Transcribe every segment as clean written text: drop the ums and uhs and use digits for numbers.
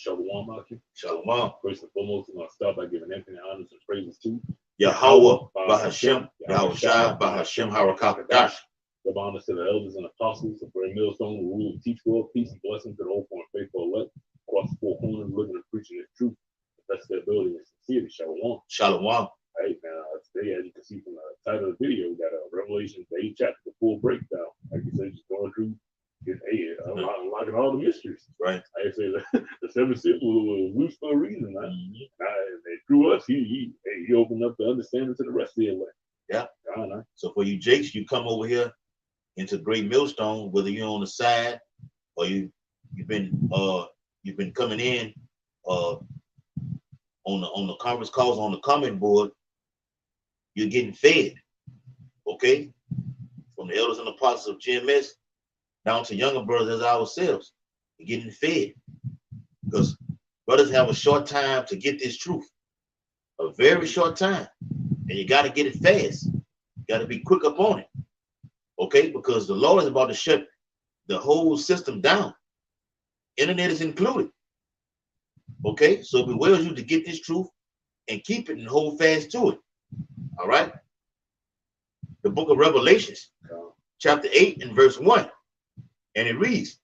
Shalom, Akim. Shalom. First and foremost, we're going to start by giving infinite honors and praises to Yahweh, Bahashem, Yahushua, Bahashem, Harakakadash. Give honors to the elders and apostles of Great Millstone who rule and teach world peace and blessing to the whole foreign faithful elect across the four corners, living and preaching the truth, the best of their ability and sincerity. Shalom. Shalom. Hey, man, today, as you can see from the title of the video, we got a Revelation, the 8th chapter, the full breakdown. Like you said, just going through, unlocking all the mysteries. Right. Like I said, the seven seals was loose for a reason. Man. And through us, he opened up the understanding to the rest of the elect. Yeah. So for you Jakes, you come over here into Great Millstone, whether you're on the side or you've been coming in on the conference calls on the comment board. You're getting fed, okay? From the elders and apostles of GMS down to younger brothers as ourselves. You're getting fed. Because brothers have a short time to get this truth. A very short time. And you got to get it fast. You got to be quick up on it. Okay? Because the Lord is about to shut the whole system down. Internet is included. Okay? So it bewails you to get this truth and keep it and hold fast to it. All right. The book of Revelations, chapter 8 and verse 1. And it reads,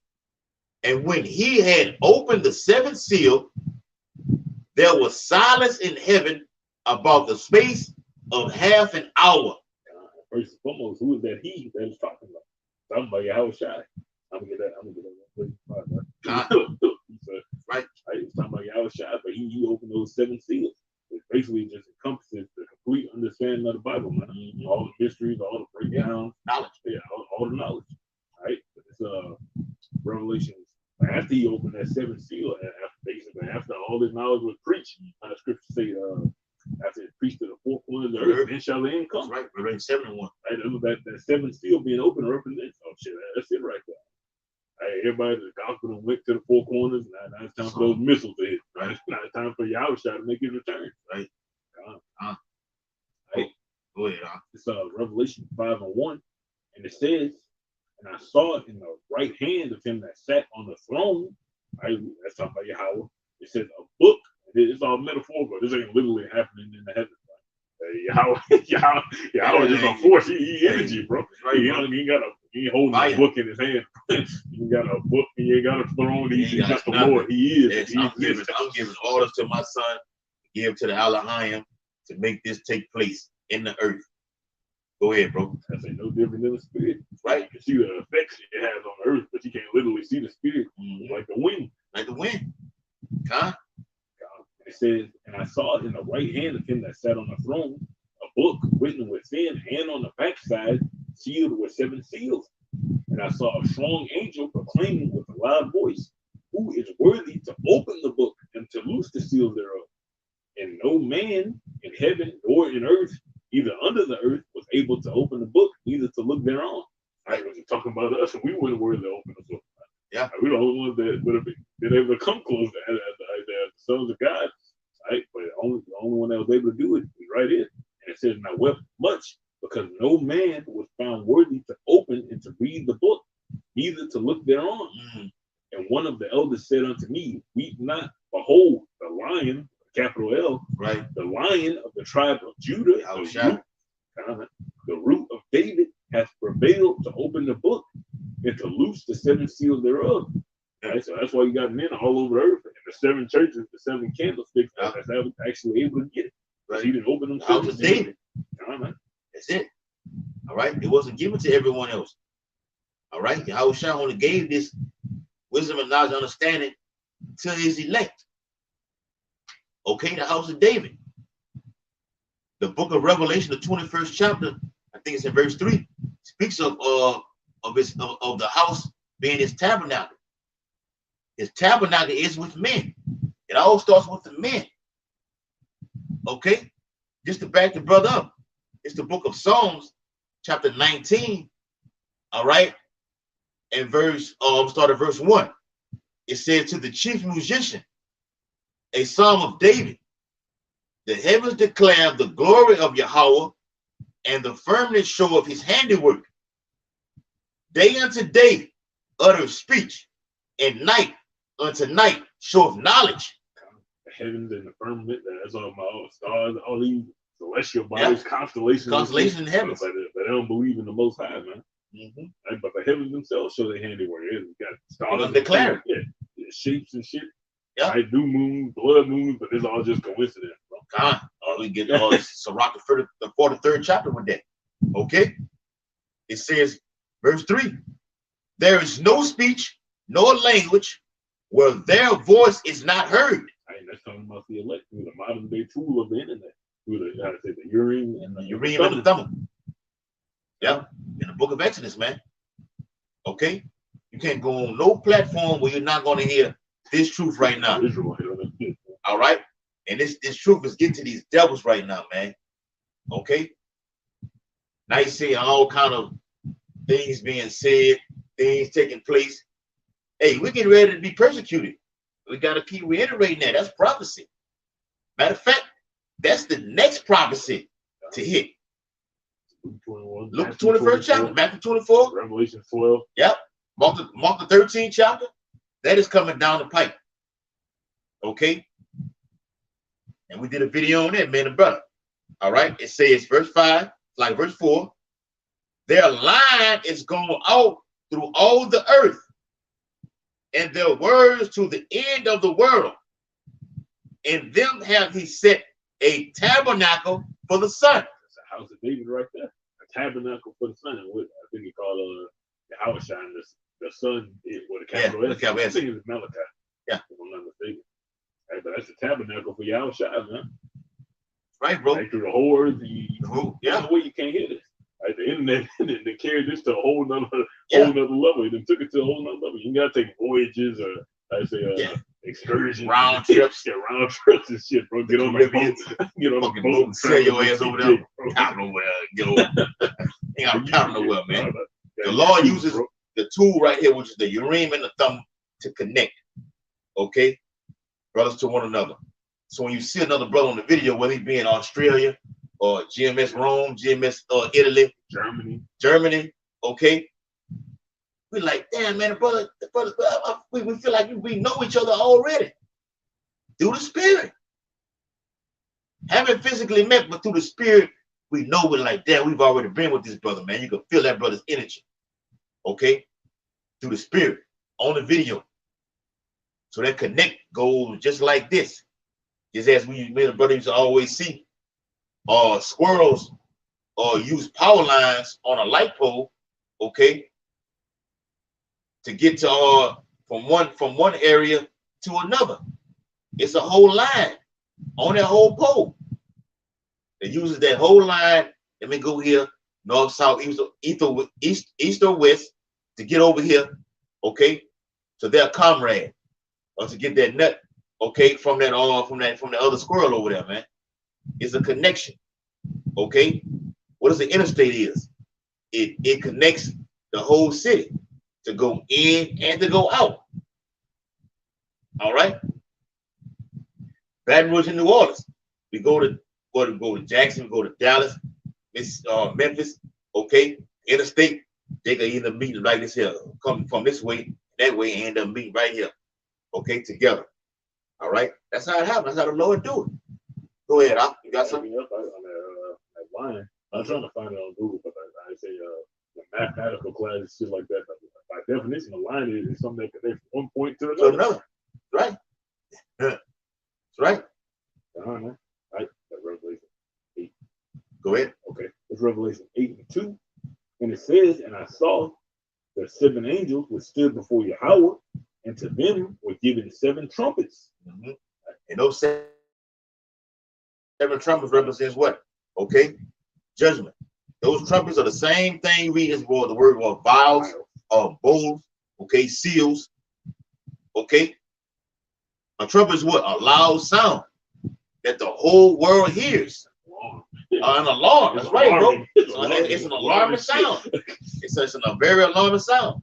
and when he had opened the seventh seal, there was silence in heaven about the space of half an hour. First and foremost, who is that he that is talking about? Talking about Yahushua. I'm gonna get that. Right. He's talking about Yahushua, but he opened those seven seals. It basically just encompasses the complete understanding of the Bible, man. All the mysteries, all the breakdowns, knowledge. Yeah, all the knowledge. Right? But it's Revelations. After he opened that seventh seal, after all this knowledge was preached, the scripture say, after it preached to the four corners of the earth, then shall the end come. That's right. Revelation 7 and 1. Right? That seventh seal being open represents, that's it right there. Everybody, the gospel went to the four corners. Now it's time for those missiles to hit. Right? Now it's time for Yahushua to make his return. Right? Right? Go ahead. It's Revelation 5 and 1. And it says, and I saw it in the right hand of him that sat on the throne. Right? That's talking about Yahweh. It says a book. It's all metaphorical. This ain't literally happening in the heavens. Yahweh just a force. He energy, bro. Right, he ain't holding a book in his hand. He got a book. He ain't got a throne. He's just the Lord. He is. Yes, I'm giving orders to my son, give to the Elohim to make this take place in the earth. Go ahead, bro. That's no different than the spirit. Right. You can see the effects it has on the earth, but you can't literally see the spirit like the wind. Like the wind. It says, and I saw in the right hand of him that sat on the throne a book written within and on the backside, sealed with seven seals. And I saw a strong angel proclaiming with a loud voice, who is worthy to open the book and to loose the seals thereof? And no man in heaven or in earth, either under the earth, was able to open the book, neither to look thereon. Right, was talking about us, and we weren't worthy to open the book. Yeah, we're the only ones that would have been able to come close to the sons of God. Right, but the only one that was able to do it was right here. And it says, and I wept much because no man was found worthy to open and to read the book, neither to look thereon. And one of the elders said unto me, weep not, behold, the lion, capital L, right, the lion of the tribe of Judah, the root of David, hath prevailed to open the book and to loose the seven seals thereof. Right, so that's why you got men all over the earth, and the seven churches, the seven candlesticks, that's actually able to get it. Right. He didn't open them. House of David. That's it. All right. It wasn't given to everyone else. All right. Yahushua only gave this wisdom and knowledge and understanding to his elect. Okay, the house of David. The book of Revelation, the 21st chapter, I think it's in verse 3, speaks of the house being his tabernacle. His tabernacle is with men. It all starts with the men. Okay, just to back the brother up, it's the book of Psalms, chapter 19. All right, and start at verse 1. It says, to the chief musician, a psalm of David. The heavens declare the glory of Yahweh, and the firmness show of his handiwork. Day unto day utter speech, and night unto night showeth knowledge. The heavens and the firmament, that's all my stars, all these celestial bodies, constellations. Constellations in heavens. But they don't believe in the Most High, man. Mm-hmm. But the heavens themselves show their handiwork. It's got stars. Declare. Yeah. Shapes and shit. Yeah. Right? New moon, blood moon, but it's all just coincidence, bro. We get all this Sirach, the 43rd chapter with that. Okay. It says, verse 3, there is no speech, nor language where their voice is not heard. Right, that's talking about the elect through the modern day tool of the internet, through the Urim and the Thummim. Yeah, in the book of Exodus, man. Okay, you can't go on no platform where you're not going to hear this truth right now. All right, and this truth is getting to these devils right now, man. Okay, now you see all kind of things being said, things taking place. Hey, we're getting ready to be persecuted. We got to keep reiterating that. That's prophecy. Matter of fact, that's the next prophecy to hit. Luke 21st chapter, Matthew 24, Revelation 12. Yep. Mark the 13th chapter. That is coming down the pipe. Okay. And we did a video on that, man and brother. All right. It says verse 5, like verse 4. Their line is going out through all the earth, and their words to the end of the world. In them have he set a tabernacle for the sun. That's the house of David right there. A tabernacle for the sun. I think he called the house shine the sun with a capital S. I think it was Malachi. Yeah. If I'm not mistaken. Right, but that's the tabernacle for Yahweh Shai, man. Right, bro. Right, through the whores, yeah. No way you can't hear this. Right, the internet they carried this to a whole nother level. They took it to a whole nother level. You gotta take voyages or excursions, round trips, and shit, bro. Get on the boat, get on the boat, and sail your ass over there. Count nowhere, get over. Ain't got to count nowhere, man. The Lord uses the tool right here, which is the Urim and the Thummim, to connect. Okay, brothers to one another. So when you see another brother on the video, whether he be in Australia or GMS Rome, GMS Italy, Germany, okay, we like, damn, man, the brother, we feel like we know each other already through the spirit. Haven't physically met, but through the spirit, we know we're like, damn, we've already been with this brother, man. You can feel that brother's energy, okay, through the spirit on the video. So that connect goes just like this. Just as we made a brother used to always see, squirrels use power lines on a light pole, okay, to get to from one area to another. It's a whole line on that whole pole. It uses that whole line. Let me go here, north, south, east or west, to get over here, okay, to their comrade, or to get that nut, okay, from the other squirrel over there, man. It's a connection, okay. What does the interstate is? It connects the whole city to go in and to go out. All right. Baton Rouge and New Orleans. We go to Jackson, we go to Dallas, Memphis, okay. Interstate, they can either meet like this here, come from this way, that way, and end up meeting right here, okay, together. All right. That's how it happens. That's how the Lord do it. Go ahead, you got something? Up on that line. I'm trying to find it on Google, but I say the mathematical class and shit like that. By definition, a line is something that connects one point to another. Right. That's right. All right. Right. That's Revelation 8. Go ahead. Okay. It's Revelation 8:2. And it says, and I saw the 7 angels which stood before Yahweh, and to them were given 7 trumpets. Mm-hmm. And those 7 trumpets represents what? Okay. Judgment. Those trumpets are the same thing you read as well. The word was vials, bowls, okay, seals. Okay. A trumpet is what? A loud sound that the whole world hears. An alarm. That's right, bro. It's an alarming sound. It's a very alarming sound.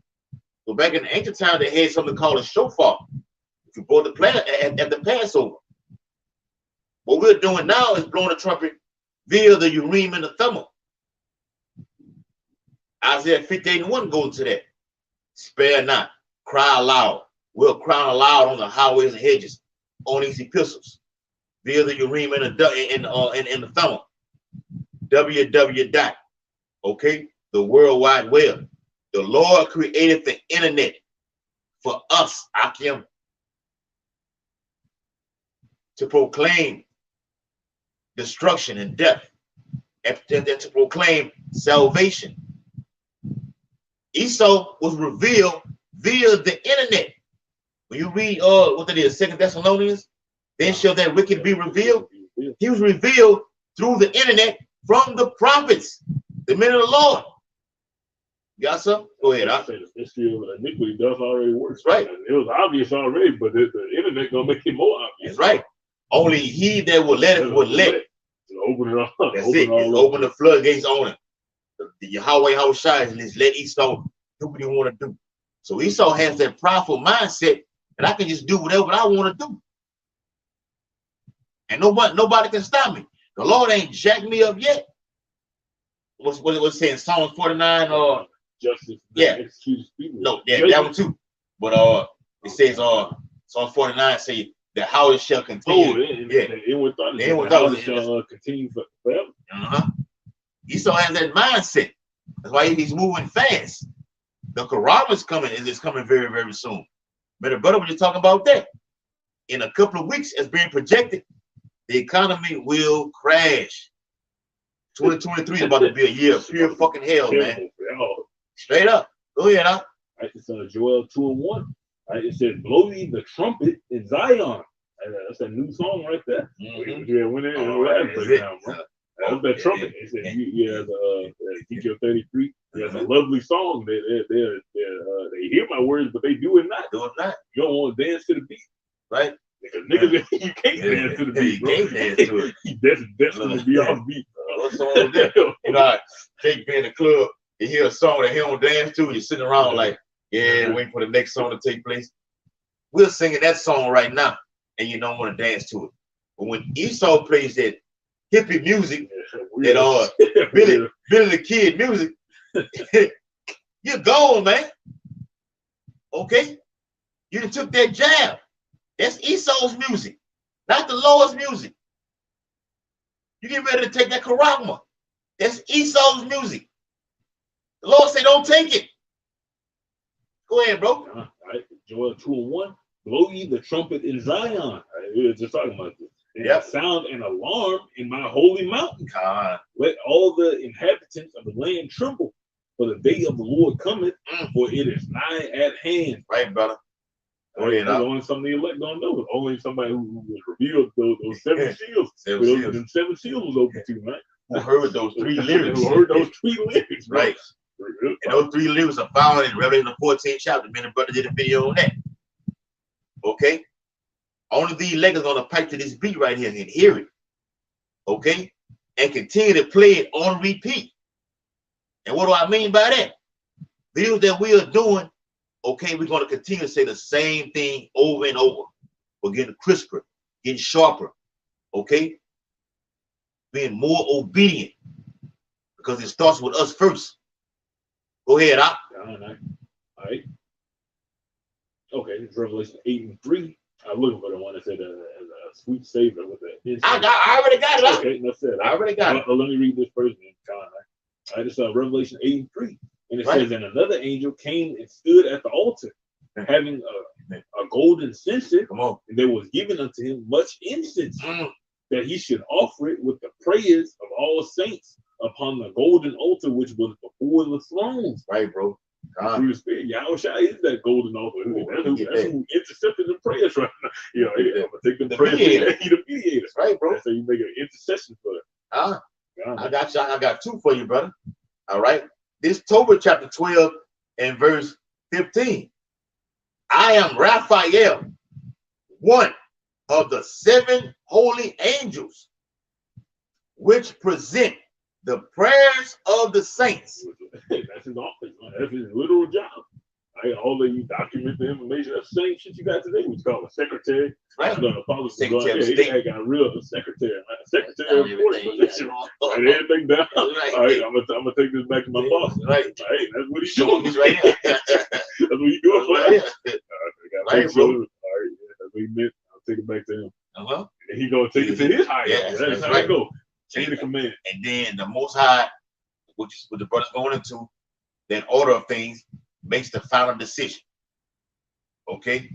So back in the ancient time, they had something called a shofar. If you blow the at the Passover. What we're doing now is blowing a trumpet via the Urim and the Thummim. Isaiah 58:1 goes to that. Spare not, cry aloud, will crown aloud on the highways and hedges on these epistles via the Urim and the Thummim. www. Okay, the World Wide Web. The Lord created the internet for us, Akim, to proclaim destruction and death, and to proclaim salvation. Esau was revealed via the internet. When you read what that is, 2 Thessalonians, then shall that wicked be revealed. He was revealed through the internet from the prophets, the men of the Lord. You got some? Go ahead. I said the history of iniquity does already work. That's right. It was obvious already, but the internet gonna make it more obvious. That's right. Only he that will let it will let it. Open it up. That's it. Open the floodgates on it. The Yahweh Hoshai and let Esau do what he want to do. So Esau has that prideful mindset that I can just do whatever I want to do. And nobody can stop me. The Lord ain't jacked me up yet. What's it saying? Psalm 49 or justice. Yeah. Excuse people. No, yeah, that one too. But it says Psalm 49 say the house shall continue. The house shall continue forever. Esau has that mindset. That's why he's moving fast. The Quran is coming very, very soon. But brother, when you're talking about that, in a couple of weeks, as being projected, the economy will crash. 2023 is about to be a year of pure fucking hell, man. Straight up. Go ahead, huh? Right, it's Joel 2:1. Right, it says, "Blow ye the trumpet in Zion." That's a new song right there. Yeah, went in and that's that trumpet. It said, Ezekiel 33. There's a lovely song. They hear my words, but they do it not. Do it not. You don't want to dance to the beat, right? Because niggas, you can't dance to the beat, bro. You can't dance to it. That's destined to be off beat. What song is that? You know, Jake be in the club, you hear a song that he don't dance to, you're sitting around like, yeah, waiting for the next song to take place. We're singing that song right now, and you don't want to dance to it. But when Esau plays that hippie music, that Billy the Kid music, you're gone, man. Okay? You done took that jab. That's Esau's music, not the Lord's music. You get ready to take that charagma. That's Esau's music. The Lord said, don't take it. Go ahead, bro. All right. Joel 2:1. Blow ye the trumpet in Zion. Right? We were just talking about this. And sound an alarm in my holy mountain. Let all the inhabitants of the land tremble, for the day of the Lord cometh, for it is nigh at hand. Right, brother. Only some of the elect don't know. Only somebody who was revealed those 7 seals. Them 7 seals was open to, right? Who heard those 3 lyrics. Right. And those 3 lyrics are found in Revelation the 14th chapter. Me and the brother did a video on that. Okay? Only the elect is gonna pipe to this beat right here and hear it. Okay? And continue to play it on repeat. And what do I mean by that? Videos that we are doing, okay, we're going to continue to say the same thing over and over. We're getting crisper, getting sharper, okay? Being more obedient, because it starts with us first. Go ahead, Op. All right. Okay, it's Revelation 8:3. I'm looking for the one that said a sweet savor with the inside. I already got it. Okay, that's it. I already got it. Let me read this first. All right, it's Revelation 8:3. And it says, and another angel came and stood at the altar, having a golden censer. Come on. And there was given unto him much incense, that he should offer it with the prayers of all saints upon the golden altar which was before the thrones. Right, bro. Through the Spirit. Yahushua is that golden altar. That's who intercepted the prayers right now. You know, I'm gonna take the prayers. The mediator. Right, bro. So you make an intercession for it. I got you. I got 2 for you, brother. All right. This Tobit chapter 12 and verse 15. I am Raphael, one of the 7 holy angels, which present the prayers of the saints. That's his office. That's his literal job. Right? All of you document the information. That's the same shit you got today. What's called a secretary. Right. Secretary of State. I got a real secretary. Secretary of position. Write everything down. Right. All right, I'm gonna take this back to my boss. Right. Right. That's what he's doing. Right here. That's what he's doing. Right here. Right, take bro. all right, yeah, that's what he meant. I'll take it back to him. Uh-huh. And he gonna take it to his higher. Yeah, That's how right. it go. Chain of command. And then the Most High, which is what the brother's going into, that order of things makes the final decision. Okay?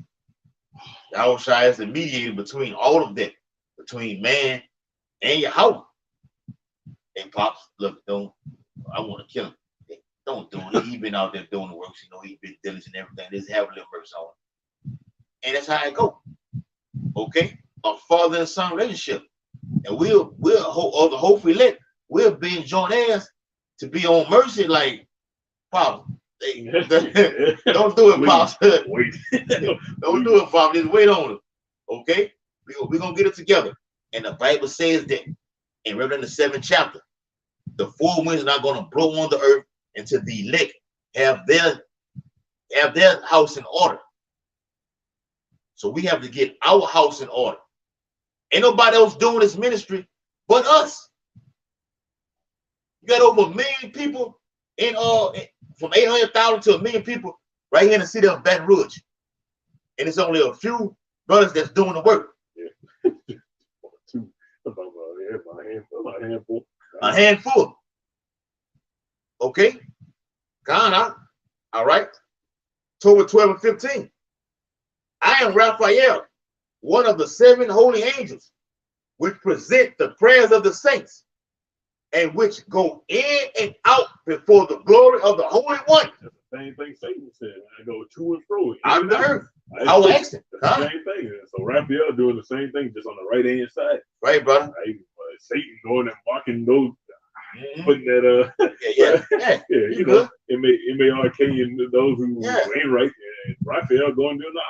Yahushua is the mediator between all of that, between man and Yahweh. And Pops, look, I want to kill him. Don't do it. He been out there doing the works, he been diligent and everything. Just have a little verse on it. And that's how it go. Okay? A father and son relationship. And hopefully we'll be enjoying theirs to be on mercy like Pops. Don't do it, Pops. Wait. Don't do it, Pops. Just wait on it. Okay? We're gonna get it together. And the Bible says that in Revelation the 7th chapter, the four winds are not gonna blow on the earth until the elect have their house in order. So we have to get our house in order. Ain't nobody else doing this ministry but us. You got over 1 million people from 800,000 to 1 million people right here in the city of Baton Rouge. And it's only a few brothers that's doing the work. Yeah. A handful. Okay. Ghana. All right. October 12 and 15. I am Raphael, one of the 7 holy angels, which present the prayers of the saints, and which go in and out before the glory of the Holy One. That's the same thing Satan said. I go to and fro. Out of the earth. I was asking. That's the same thing. So Raphael doing the same thing, just on the right hand side. Right, brother. Right? Satan going and walking those, putting that yeah. You know, it may arcane those who ain't right. And Raphael going to do now.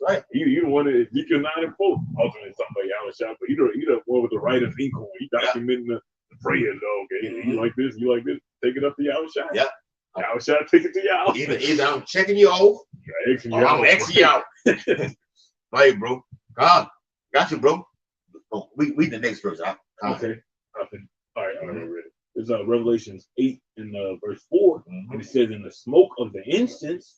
Right. You the one that Ezekiel 9 and 4. Ultimately, somebody Yahushua, but you the one with the right of ink. He documenting the prayers. Okay, you like this, take it up to Yahushua. Yeah. Yahushua, take it to y'all. Either I'm checking you off, or I'm Xing you out. Right, bro. God, got you, bro. Oh, we the next verse. Okay. All right, I already read it. It's Revelations 8 and verse 4. And it says, in the smoke of the incense,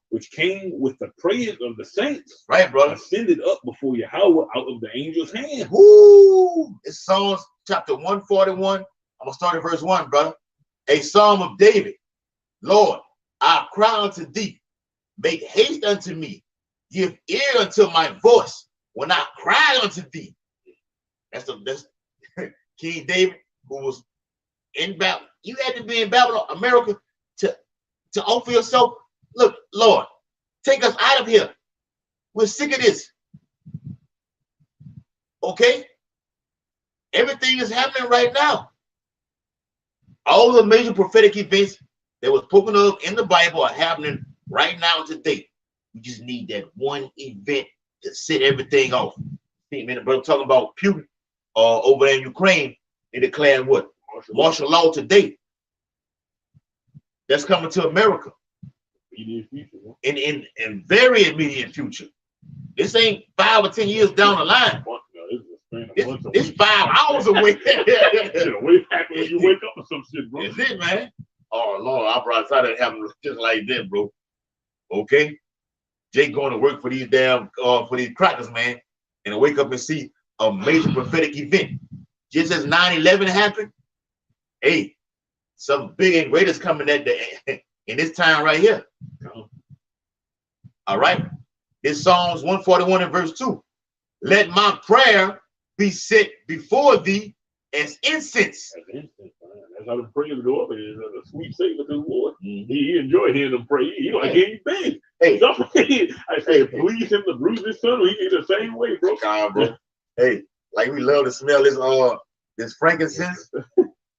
which came with the prayers of the saints, right, brother, ascended up before Yahweh out of the angel's hand. Woo! It's Psalms chapter 141. I'm gonna start at verse 1, brother. A psalm of David. Lord, I cry unto thee. Make haste unto me. Give ear unto my voice when I cry unto thee. That's King David, who was in Babylon. You had to be in Babylon, America, to offer yourself. Look, Lord, take us out of here. We're sick of this. Okay? Everything is happening right now. All the major prophetic events that was spoken of in the Bible are happening right now today. We just need that one event to set everything off. See, man, brother, talking about Putin over there in Ukraine, they declared what? Martial law today. That's coming to America. Immediate future. In very immediate future. This ain't 5 or 10 years down the line. It's 5 hours away. Way back when you wake up or some shit, bro. That's it, man. Oh Lord, I brought it happening just like that, bro. Okay. Jake going to work for these for these crackers, man, and wake up and see a major prophetic event. Just as 9/11 happened, hey, something big and great is coming at in this time right here. All right. It's Psalms 141 and verse 2. Let my prayer be set before thee as incense. That's how the prayers go up. It's a sweet savor to the Lord. He enjoyed hearing them pray. He like hearing you beg. Hey, I say, please him to bruise his son. He the same way, bro. Bro. Hey, like we love to smell this frankincense,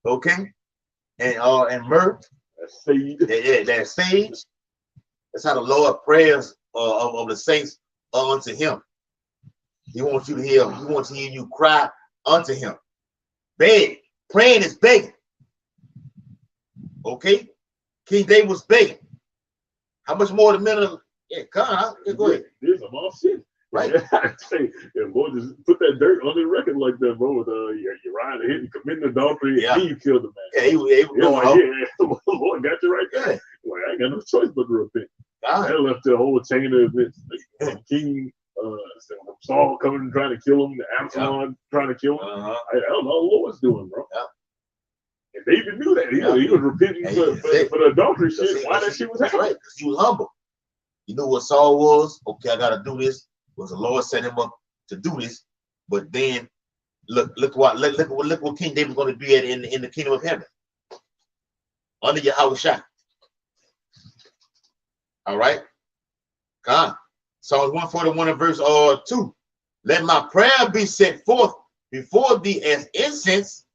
okay, and myrrh. That's sage. That sage. That's how the Lord prayers of the saints unto Him. He wants you to hear. He wants to hear you cry unto Him. Beg. Praying is begging. Okay? King David was begging. How much more the men of God? Go ahead. There's some all shit. Right? I say, boy, just put that dirt on the record like that, bro. With Uriah the Hittite committing adultery, and you killed the man. Yeah, he was going like, Lord got you right there. Well, I ain't got no choice but to repent. That left the whole chain of events. King Saul coming and trying to kill him, Absalom trying to kill him. I don't know what the Lord's doing, bro. And David knew that. He was repenting for the adultery shit. Why that shit was happening? Right, because he was humble. You know what Saul was? Okay, I gotta do this. Was the Lord set him up to do this? But then look what King David's going to be at in the kingdom of heaven. Under Yahushua. All right. God. Psalms 141 and verse 2. Let my prayer be set forth before thee as incense,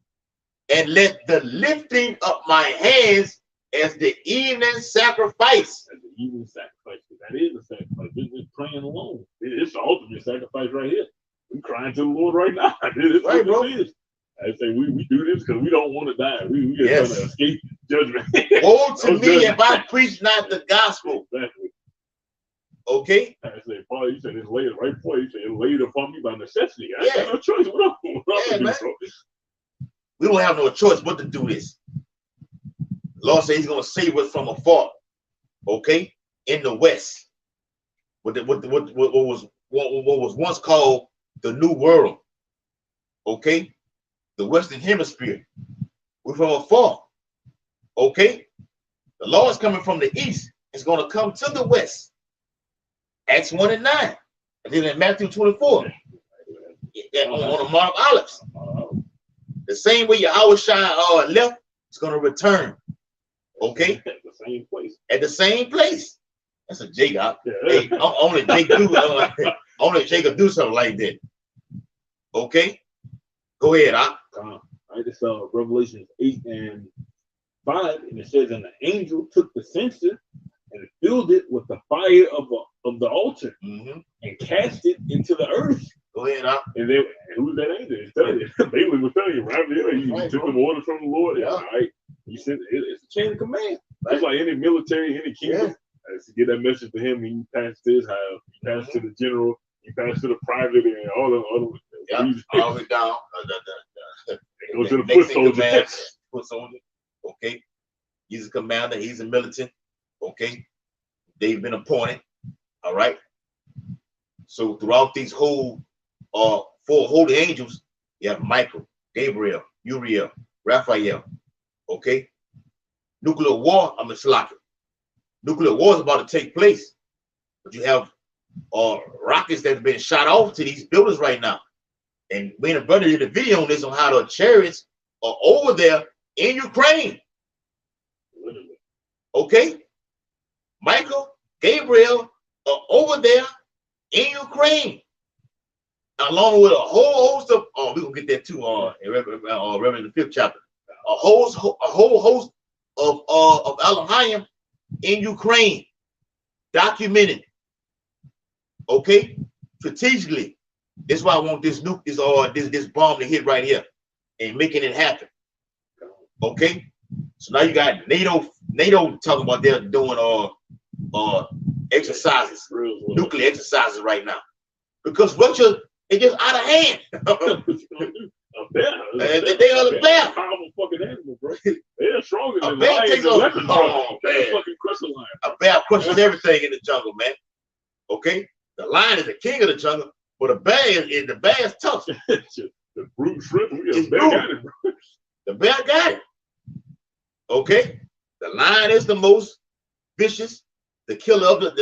and let the lifting up my hands as the evening sacrifice. As the evening sacrifice. That is a sacrifice. This is praying alone. It's the ultimate sacrifice right here. We're crying to the Lord right now. This is right, bro. It is. I say we do this because we don't want to die. We just trying to escape judgment. Woe to me if I preach not the gospel. Exactly. Okay. I say, Paul, you said it's laid right before you said it's laid upon me by necessity. I have no choice. What I'm man. We don't have no choice but to do this. The Lord said he's gonna save us from afar. Okay, in the west. What was once called the New World. Okay. The Western Hemisphere. We're from afar. Okay. The Lord is coming from the east. It's going to come to the west. Acts 1 and 9. And then in Matthew 24. On the Mount of Olives. The same way Yahushua left, it's going to return. Okay. At the same place. At the same place. That's a Jacob. Hey, only Jacob do something like that. Okay. Go ahead, I just saw Revelation 8 and 5, and it says, and the angel took the censer and filled it with the fire of the altar and cast it into the earth. Go ahead, And who's that angel? Balaam was telling you right there. He took the orders from the Lord. Yeah. All right. He said it's a chain of command. That's like any military, any kingdom. To get that message to him, he passed to his house, he passed to the general, he passed to the private, and all the other. All the way down. Go to the foot soldier. Okay. He's a commander. He's a militant. Okay. They've been appointed. All right. So throughout these whole 4 holy angels, you have Michael, Gabriel, Uriel, Raphael. Okay. Nuclear war, nuclear war is about to take place. But you have rockets that have been shot off to these buildings right now. And me and a brother did a video on this on how the chariots are over there in Ukraine. Okay? Michael, Gabriel are over there in Ukraine. Along with a whole host of, we're going to get that too in Revelation the 5th chapter. A whole host of Elohim in Ukraine. Documented. Okay? Strategically. That's why I want this nuke, this bomb to hit right here and making it happen. Okay? So now you got NATO talking about they're doing exercises, nuclear exercises right now. Because Russia is just out of hand. They are the bear. Powerful fucking animal, bro. They're stronger than a bear. Takes a bear crushes everything in the jungle, man. Okay? The lion is the king of the jungle. But the bear is tough. The brute shrimp, the bear got it. Okay, the lion is the most vicious. The killer of is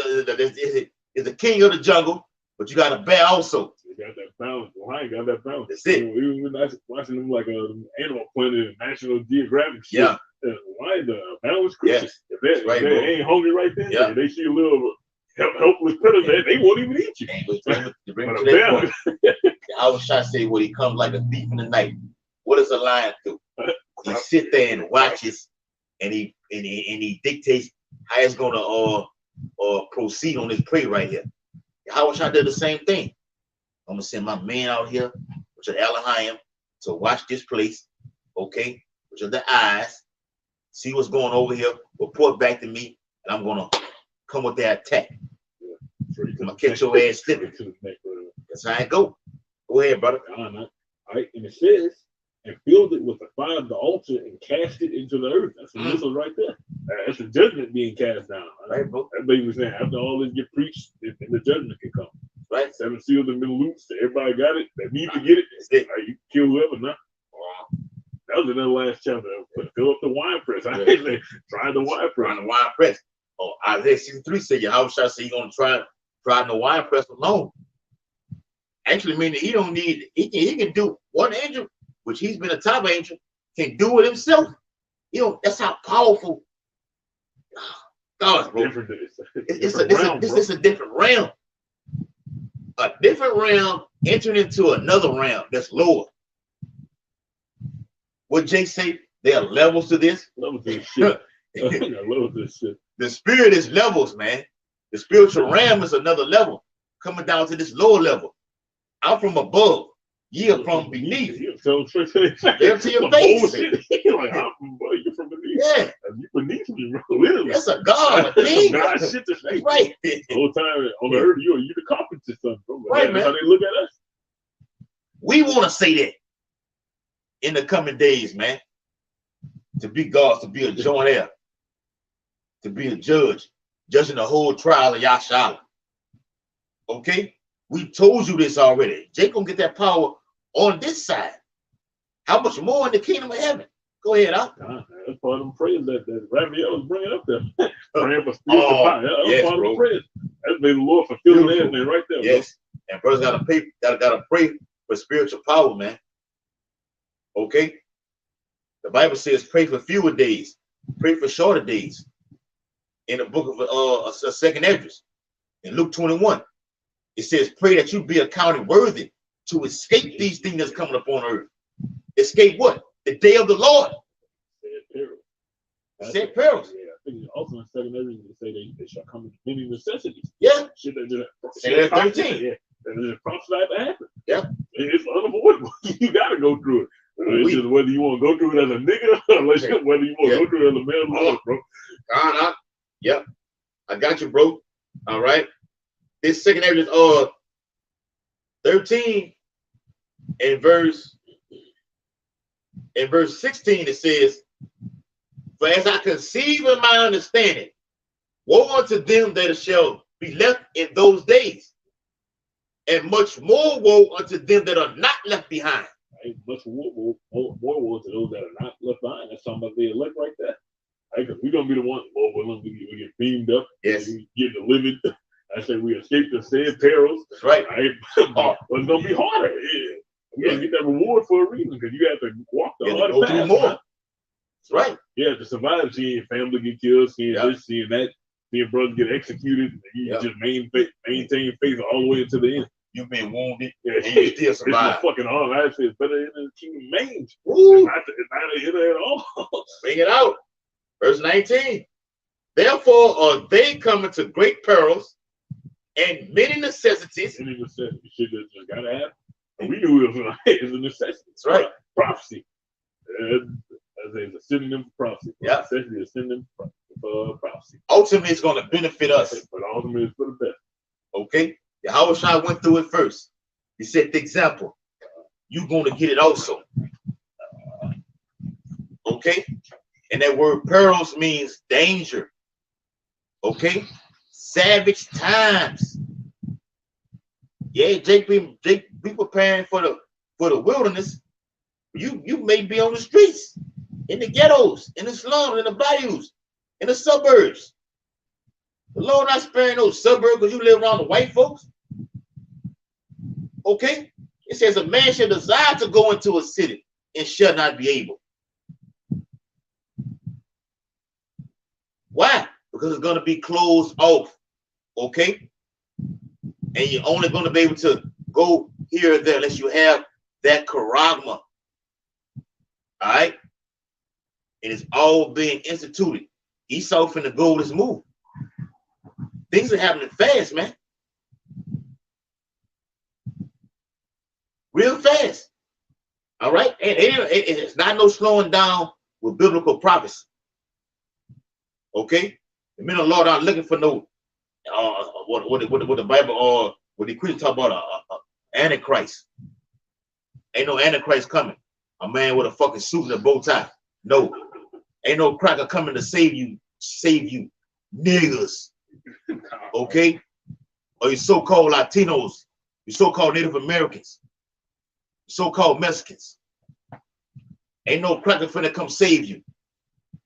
the king of the jungle. But you got a bear also. You got that balance. The lion got that balance. That's it. We were watching them like an Animal Planet, National Geographic. Yeah. The lion, the balance creature. Yes. If they ain't hungry right then, they see a little helpless predator, they won't even eat you. I was trying to say, well, he comes like a thief in the night. What does a lion do? He sit there and watches, and he dictates how it's gonna proceed on this prey right here. How I did the same thing. I'm gonna send my man out here, which is Elohim, to watch this place, okay, which are the eyes, see what's going over here, report back to me, and I'm gonna come with that attack. I'm gonna catch your ass slipping. That's how I go. Go ahead, brother. All right, and it says, and filled it with the fire of the altar and cast it into the earth. That's the missile right there. That's the judgment being cast down. Right, bro. That basically saying after all this get preached, and the judgment can come. Right. 7 seals have been loosed. Everybody got it. They need to get it. You kill whoever now. That was in the last chapter. Fill up the wine press. I say try the wine press. Trying the wine press. Oh, Isaiah 63 said, Yahweh shall say you're gonna try the wine press alone. Actually, meaning he don't need. He can do one angel, which he's been a top angel, can do it himself. You know, that's how powerful God, bro. It's a different realm. A different realm entering into another realm that's lower. What Jay say? There are levels to this. Levels to this shit. Levels to this shit. The spirit is levels, man. The spiritual realm is another level, coming down to this lower level. I'm from above. You're from beneath. So they're to your face. Like, you're from beneath. Yeah. You beneath me, bro. Literally. That's a God. God shit to say. Right. The whole time on the earth, you the carpenter's son, bro. Right, man. How they look at us. We want to say that in the coming days, man. To be God, to be a joint heir, to be a judge, judging the whole trial of Yashala. Okay? We told you this already. Jake gonna get that power on this side. How much more in the kingdom of heaven? Go ahead, Al. That's part of them prayers that Raphael was bringing up there. Praying for spiritual power. That's part of the prayers. That's made the Lord fulfilling everything right there. Yes. Bro. And brothers gotta pray for spiritual power, man. Okay? The Bible says pray for fewer days, pray for shorter days. In the book of 2nd Esdras, in Luke 21, it says pray that you be accounted worthy to escape these things that's coming upon earth. Escape what? The day of the Lord. Said perils. Yeah, I think also in 2nd Esdras they say they shall come into many necessities. Yeah. Shit that Shit 13. Yeah. That prophesied to happen. Yeah. It's unavoidable. You gotta go through it. It's just whether you want to go through it as a nigga or whether you want to go through it as a man or Lord, bro. Yep. I got you, bro. All right. This 2nd Esdras 13 in verse 16 it says, for as I conceive in my understanding, woe unto them that shall be left in those days, and much more woe unto them that are not left behind. Right? Much more woe to those that are not left behind. That's talking about the elect right there. Right? Because we're gonna be the ones, we get beamed up. Yes. We get delivered. I say we escape the said perils. That's right. But it's gonna be harder. Yeah. We're gonna get that reward for a reason because you have to walk the harder path. More. That's right. Yeah, to survive, seeing family get killed, seeing this, seeing that, seeing brothers get executed. You just maintain faith all the way until the end. You've been wounded, and you still survive. It's fucking hard. I say it's better in the kingdom mange. It's not a hitter at all. Bring it out. Verse 19. Therefore are they coming to great perils and many necessities. Any necessity. Shit that just gotta happen. And we knew it was a necessity. That's right. Prophecy. As a synonym for prophecy. Yeah. Necessity is a synonym for prophecy. Ultimately, it's going to benefit us. But ultimately, it's for the best. Okay. Yahweh Shai went through it first. He set the example. You're going to get it also. Okay. And that word perils means danger. Okay. Savage times. Yeah, Jake be preparing for the wilderness. You may be on the streets, in the ghettos, in the slums, in the bayous, in the suburbs. The Lord not sparing those suburbs because you live around the white folks. Okay? It says a man shall desire to go into a city and shall not be able. Why? Because it's going to be closed off. Okay? And you're only going to be able to go here or there unless you have that charagma. All right? And it's all being instituted. Esau finna go this move. Things are happening fast, man. Real fast. All right? And it's not no slowing down with biblical prophecy. Okay? The men of the Lord aren't looking for no what the Bible or what the Christians talk about Antichrist. Ain't no Antichrist coming. A man with a fucking suit and a bow tie. No. Ain't no cracker coming to save you save you, niggas. Okay? Or you so-called Latinos, you so-called Native Americans, so-called Mexicans. Ain't no cracker finna come save you.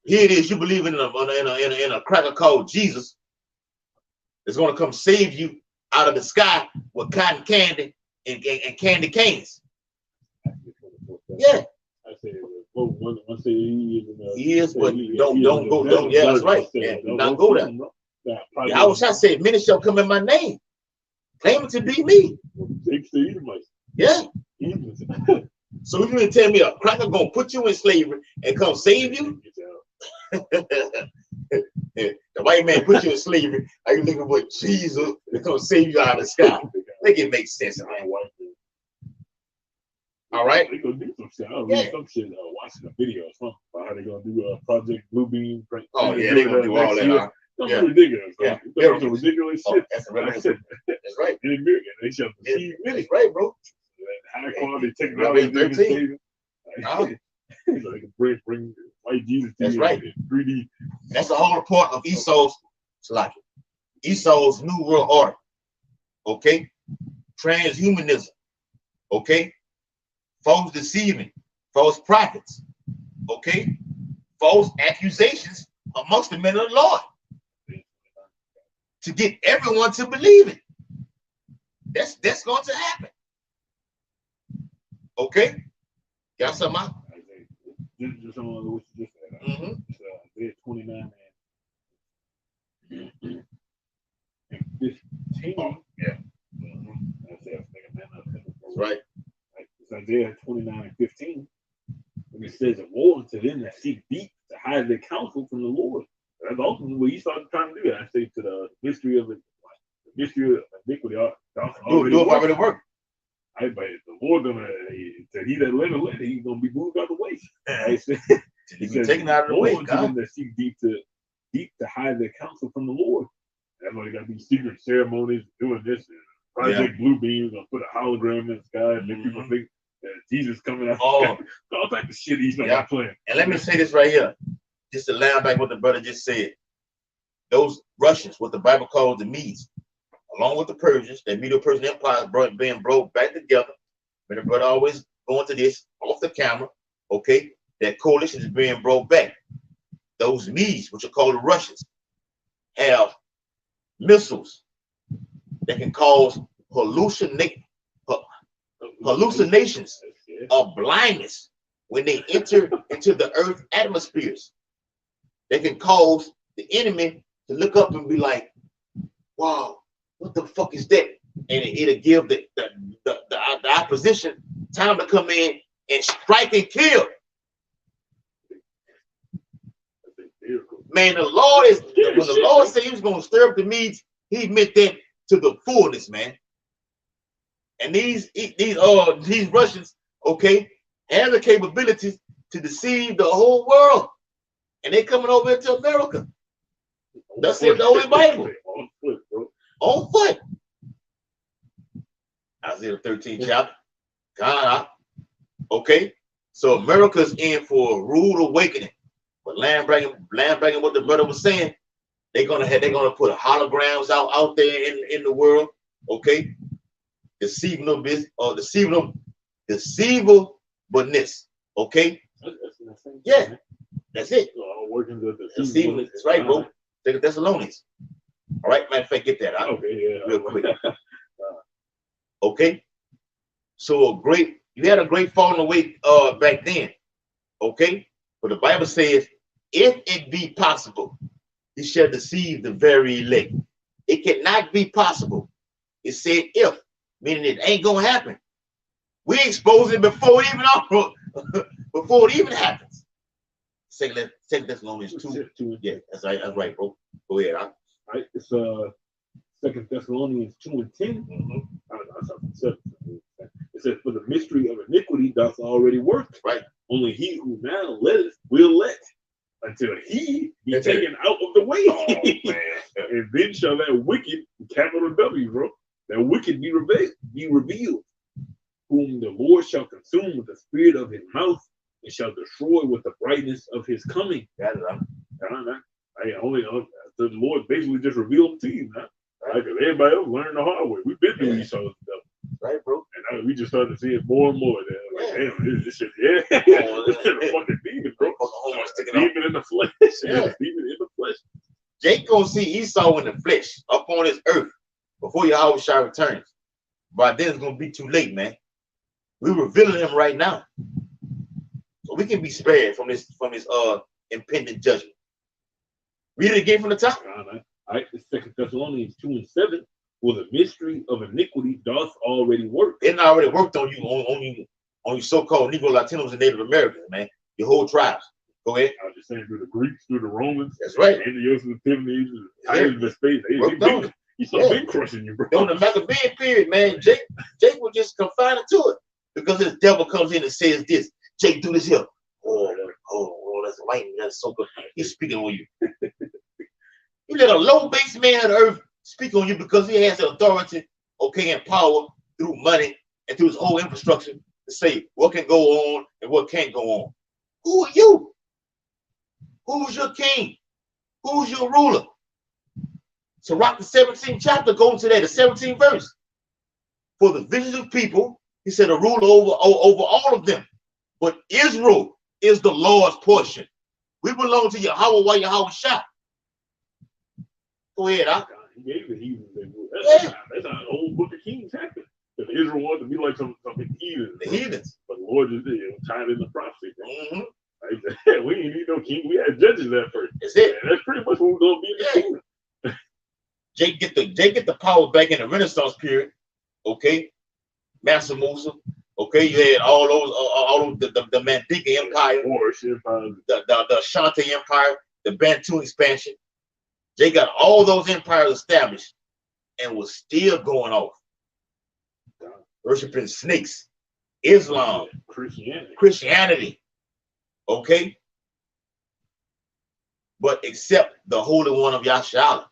Here it is, you believe in a cracker called Jesus. It's gonna come save you out of the sky with cotton candy and candy canes. Yeah. I said, one say he is, but don't go. Yeah, that's right. Yeah, do not go there. Yeah, I wish I said, many shall come in my name, claiming to be me. Yeah. So you mean to tell me a cracker gonna put you in slavery and come save you? The white man put you in slavery. Are you looking for Jesus to come save you out of the sky? Make it make sense, man. All right. They gonna do some shit. I read some shit. Watching the videos about how they gonna do Project Bluebeam. Oh yeah, they gonna do all that. Yeah. Ridiculous. Yeah. That's ridiculous shit. That's right. They shall deceive many. That's right, bro. High quality technology. They can bring white Jesus. That's right. 3D. That's the whole part of Esau's New World Order. Okay, transhumanism. Okay, false deceiving, false prophets. Okay, false accusations amongst the men of the Lord to get everyone to believe it. That's going to happen. Okay, got something out? Just on what you just said. Isaiah 29 and 15. Oh, yeah. That's right. It's Isaiah 29 and 15. And it says, woe unto them that seek deep to hide their counsel from the Lord. That's ultimately what he started trying to do. I say to the mystery of iniquity. Already work. But the Lord gonna said he that liveth let he's gonna be moved out of the way. He said, taken out of the way. God that seek deep to hide their counsel from the Lord. That's why they got these secret ceremonies doing this. Project Bluebeam gonna put a hologram in the sky and make people think that Jesus coming out. All type of shit he's not playing. And let me say this right here, just to land back what the brother just said. Those Russians, what the Bible calls the Medes, along with the Persians, that Medo-Persian Empire being brought back together. But the brother always going to this off the camera, okay? That coalition is being brought back. Those Medes, which are called the Russians, have missiles that can cause hallucinations of blindness when they enter into the Earth atmospheres. They can cause the enemy to look up and be like, wow, what the fuck is that? And it'll give the opposition time to come in and strike and kill. Man, the Lord is, when the Lord said he was going to stir up the Medes, he meant that to the fullness, man. And these Russians, okay, have the capabilities to deceive the whole world. And they coming over into America. That's in the Holy Bible. On foot, bro. On foot. Isaiah 13 chapter. God, okay. So America's in for a rude awakening. But land breaking what the brother was saying, they're gonna put holograms out there in the world, okay? Deceivableness, okay? Yeah, that's it. Deceivableness, that's right, bro. Take Thessalonians. All right, matter of fact, get that out. Okay, yeah. Real quick. Okay. So you had a great falling away back then. Okay. But the Bible says, if it be possible, he shall deceive the very elect. It cannot be possible. It said if, meaning it ain't gonna happen. We expose it before it even happens. Second Thessalonians 2. Yeah, that's right, bro. Go ahead. All right, it's 2 Thessalonians 2 and 10. It says, for the mystery of iniquity doth already work. Right. Only he who now letteth will let until he be taken out of the way. Oh, man. And then shall that wicked, capital W, bro, that wicked be revealed, whom the Lord shall consume with the spirit of his mouth and shall destroy with the brightness of his coming. That's right. The Lord basically just revealed them to you, man. Right? Because everybody else learned the hard way. We've been through Esau's stuff. Right, bro. And we just started to see it more and more. Like, damn, this shit, this is a fucking demon, bro. Demon in the flesh. Demon in the flesh. Jake gonna see Esau in the flesh up on this earth before Yahushua returns. By then it's gonna be too late, man. We're revealing him right now. So we can be spared from this impending judgment. Read it again from the top. All right, 2 Thessalonians 2:7. For the mystery of iniquity doth already work. It already worked on you, on you so-called Negro, Latinos, and Native Americans, man. Your whole tribes. Go ahead. I was just saying through the Greeks, through the Romans. That's right. And the Tiffany's, the space. He's been crushing you, bro. On the Maccabean period, man, Jake was just confined to it because this devil comes in and says this. Jake, do this here. Oh, that's white. That's so good. He's speaking on you. You let a low-based man of the earth speak on you because he has the authority, okay, and power through money and through his whole infrastructure to say what can go on and what can't go on. Who are you? Who's your king? Who's your ruler? So rock the 17th chapter, go into that, the 17th verse. For the visions of people, he said, a ruler over all of them. But Israel is the Lord's portion. We belong to Yahweh Yahushua. Go ahead, He gave the heathens. That's how the old book of Kings happened. That Israel wanted to be like some heathens. The heathens. But the Lord just tied in the prophecy. Right? We didn't need no king. We had judges at first. That's it. And that's pretty much what we're gonna be in the kingdom. Jake get the power back in the Renaissance period. Okay. Mansa Musa. Okay, you had all those the Mandinka Empire, the Ashanti Empire, the Bantu expansion. They got all those empires established and was still going off. Worshiping snakes, Islam, Christianity. Okay? But except the Holy One of Yahshua.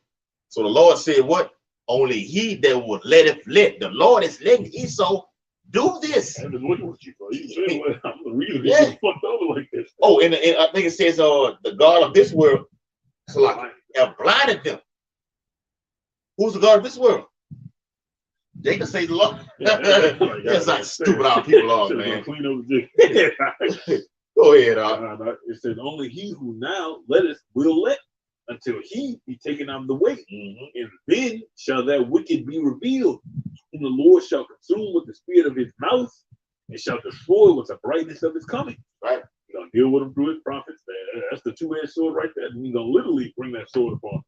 So the Lord said what? Only he that would let. The Lord is letting Esau do this. I'm just looking at you, bro. You say, well, I'm the reason he's fucked over like this. Oh, and I think it says the God of this world have blinded them. Who's the God of this world? They can say the Lord. That's like stupid how people are, man. Go ahead, it says only he who now letteth will let until he be taken out of the way. And then shall that wicked be revealed, whom the Lord shall consume with the spirit of his mouth and shall destroy with the brightness of his coming. Right. He's gonna deal with him through his prophets. That's the two-edged sword right there. And he's gonna literally bring that sword upon him.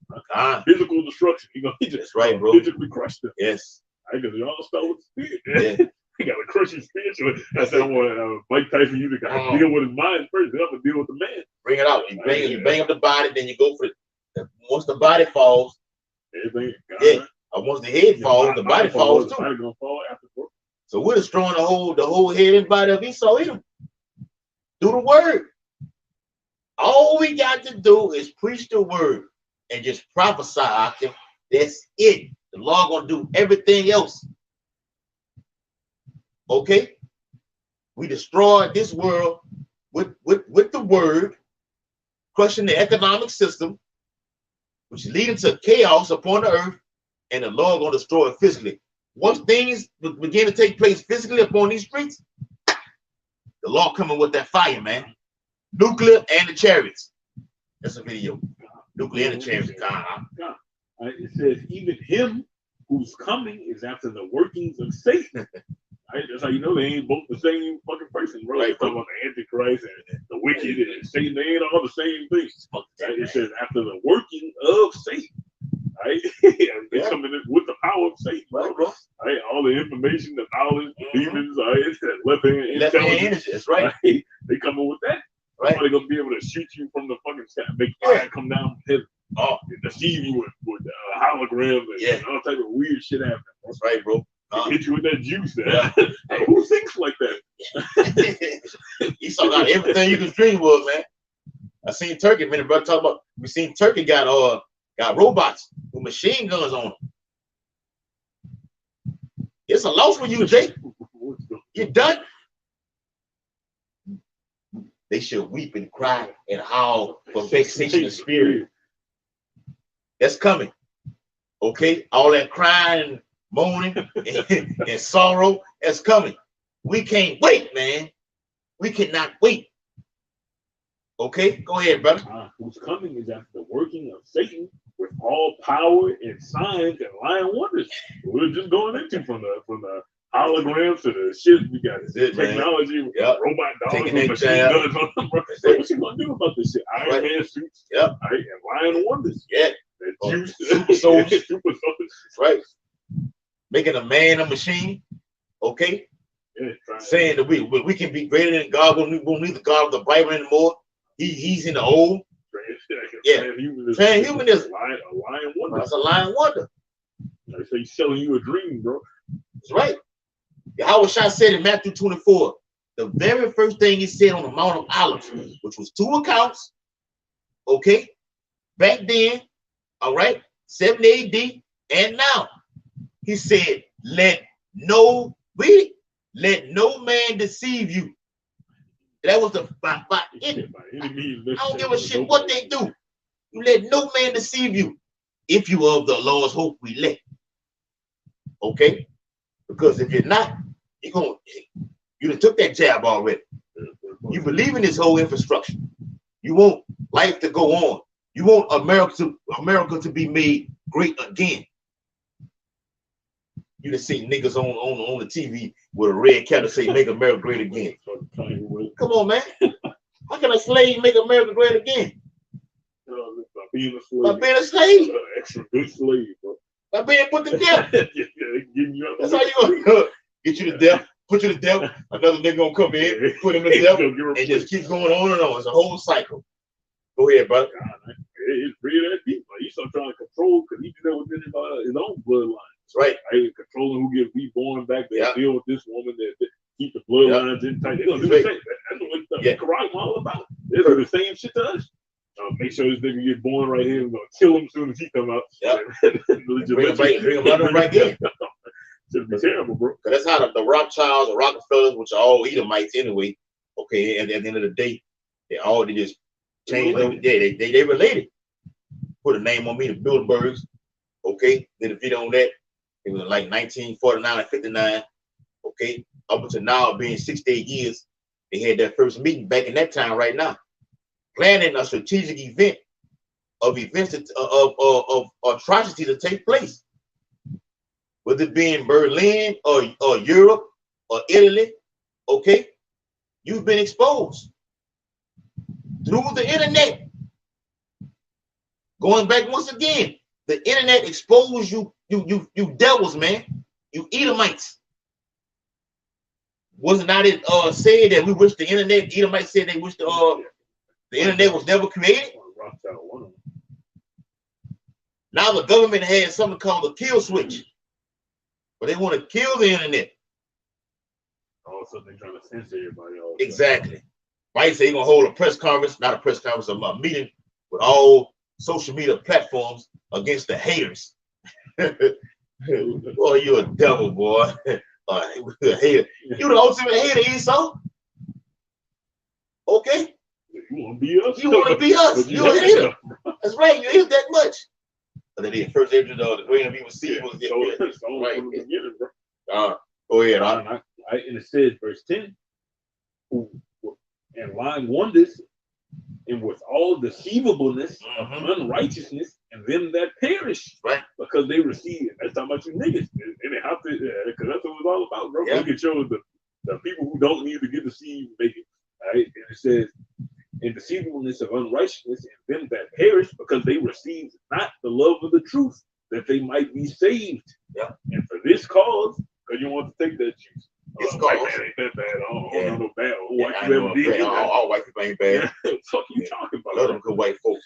Physical destruction. He's gonna just physically crush them. Yes. Because it all start with the spirit. Yeah. He got to crush his spirit. That's how Mike Tyson used to deal with his mind first. Then I'm gonna deal with the man. Bring it out. You bang up the body, then you go for it. Once the body falls, everything. Once the head falls, the body falls too. Gonna fall after. So we're destroying the whole head and body of Esau. Edom. Do the word. All we got to do is preach the word and just prophesy out there. That's it. The Lord gonna do everything else. Okay? We destroyed this world with the word, crushing the economic system, which is leading to chaos upon the earth, and the Lord gonna destroy it physically. Once things begin to take place physically upon these streets, the Lord coming with that fire, man. Nuclear and the chariots. That's a video. Nuclear and the chariots. It says, even him who's coming is after the workings of Satan. Right? That's how you know they ain't both the same fucking person, bro. Right. Talking about the Antichrist and the wicked and Satan, they ain't all the same things. Right? It says after the working of Satan. Right? They're coming in with the power of Satan, bro. Right? All the information, the knowledge, the demons, left hand intelligence. That's right. They coming with that. Right. They're gonna be able to shoot you from the fucking sky, make fire come down from heaven. Deceive you with holograms and all type of weird shit happening. That's right, bro. Hit you with that juice there. Who thinks like that? Esau got everything you can dream of, man. I seen Turkey, man. Brother talk about. We seen Turkey got robots with machine guns on them. It's a loss for you, Jake. You done. They should weep and cry and howl for vexation of spirit. That's coming. Okay, all that crying, and moaning, and sorrow, that's coming. We can't wait, man. We cannot wait. Okay, go ahead, brother. Who's coming is after the working of Satan with all power and signs and lying wonders. We're just going into from the holograms to the shit. We got technology, yep. robot dogs, machine guns. What you gonna do about this shit? Iron Man suits, yep. Right, and lying wonders. Yeah, super soldiers. Right, making a man a machine. Okay, saying that we can be greater than God. We won't need the God of the Bible anymore. He's in the old. Transhumanism. A lying wonder. That's a lying wonder. They say he's selling you a dream, bro. That's right. Yahweh Shah said in Matthew 24, the very first thing he said on the Mount of Olives, which was 2 accounts, okay, back then, all right, 70 AD, and now, he said, let no man deceive you. That was the by any means. I don't give a shit what they do. You let no man deceive you. If you of the Lord's hope we let. Okay? Because if you're not, you done took that jab already. You believe in this whole infrastructure. You want life to go on. You want America to be made great again. You done seen niggas on the TV with a red cap to say "Make America Great Again." Come on, man. How can a slave make America great again? By being a slave. By being a slave. Extra good slave, bro. By being put to death. That's how you gonna get you to death, put you to death. Another nigga gonna come in, put him to death, and just keep going on and on. It's a whole cycle. Go ahead, brother. It's really that deep. Like, he's trying to control because he did that within his own bloodline. Right. Controlling who gets reborn back. They deal with this woman that keep the bloodlines in tight. They're gonna do the same. That's what the karate all about. They do the same shit to us. Make sure this nigga get born right here. We're gonna kill him as soon as he come out. Bring him under right in. Should be terrible, bro. Because that's how the Rothschilds, the Rockefellers, which are all Edomites anyway. Okay, and at the end of the day, they just changed them. Yeah, they related. Put a name on me, the Bilderbergs. Okay, did a video on that. It was like 1949 and 59. Okay, up until now, being 68 years, they had their first meeting back in that time. Right now, planning a strategic event of events of atrocity to take place, whether it be in Berlin or Europe or Italy. Okay, you've been exposed through the internet. Going back once again, the internet exposed you devils, man. You Edomites. Wasn't it said that we wish the internet, Edomites said they wish the internet was never created? Now the government has something called the kill switch. But they want to kill the internet. All of a sudden they're trying to censor everybody. Exactly. Right, so they're going to hold a press conference, not a press conference, a meeting with all social media platforms against the haters. Boy, you're a devil, boy. You're hater. You're the ultimate hater, Esau. Okay? You want to be us? You want to be us. You're a hater. That's right. You hate that much. But then the first entrance of the great people see was right. Go ahead. And it says, verse 10, and lying wonders, and with all deceivableness of unrighteousness, and them that perish, right? Because they receive it. That's talking about you niggas. And they have to, because that's what it's all about, bro. We can show the people who don't need to get deceived make it. Right? And it says, and deceivableness of unrighteousness, and them that perish, because they receive not the love of the truth, that they might be saved. Yeah. And for this cause, because you want to take that juice. This white man ain't that bad. I don't know no bad. All white people ain't bad. What the fuck you talking about? Love them good white folks.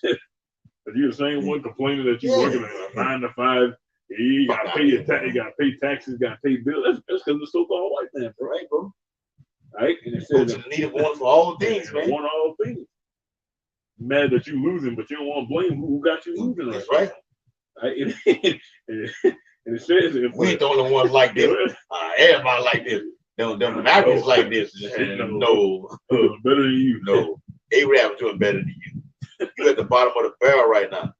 But you're the same one complaining that you're working at 9 to 5. You gotta pay your tax. You gotta pay taxes. Gotta pay bills. That's because of the so-called white man, right, bro? Right? And it says you need a one for all things, man. Want all things. Mad that you losing, but you don't want to blame who got you losing. That's right. And it says we ain't the only ones like this. Everybody like this. Them Americans like this. No. Better than you. No. Arabs doing better than you. You're at the bottom of the barrel right now.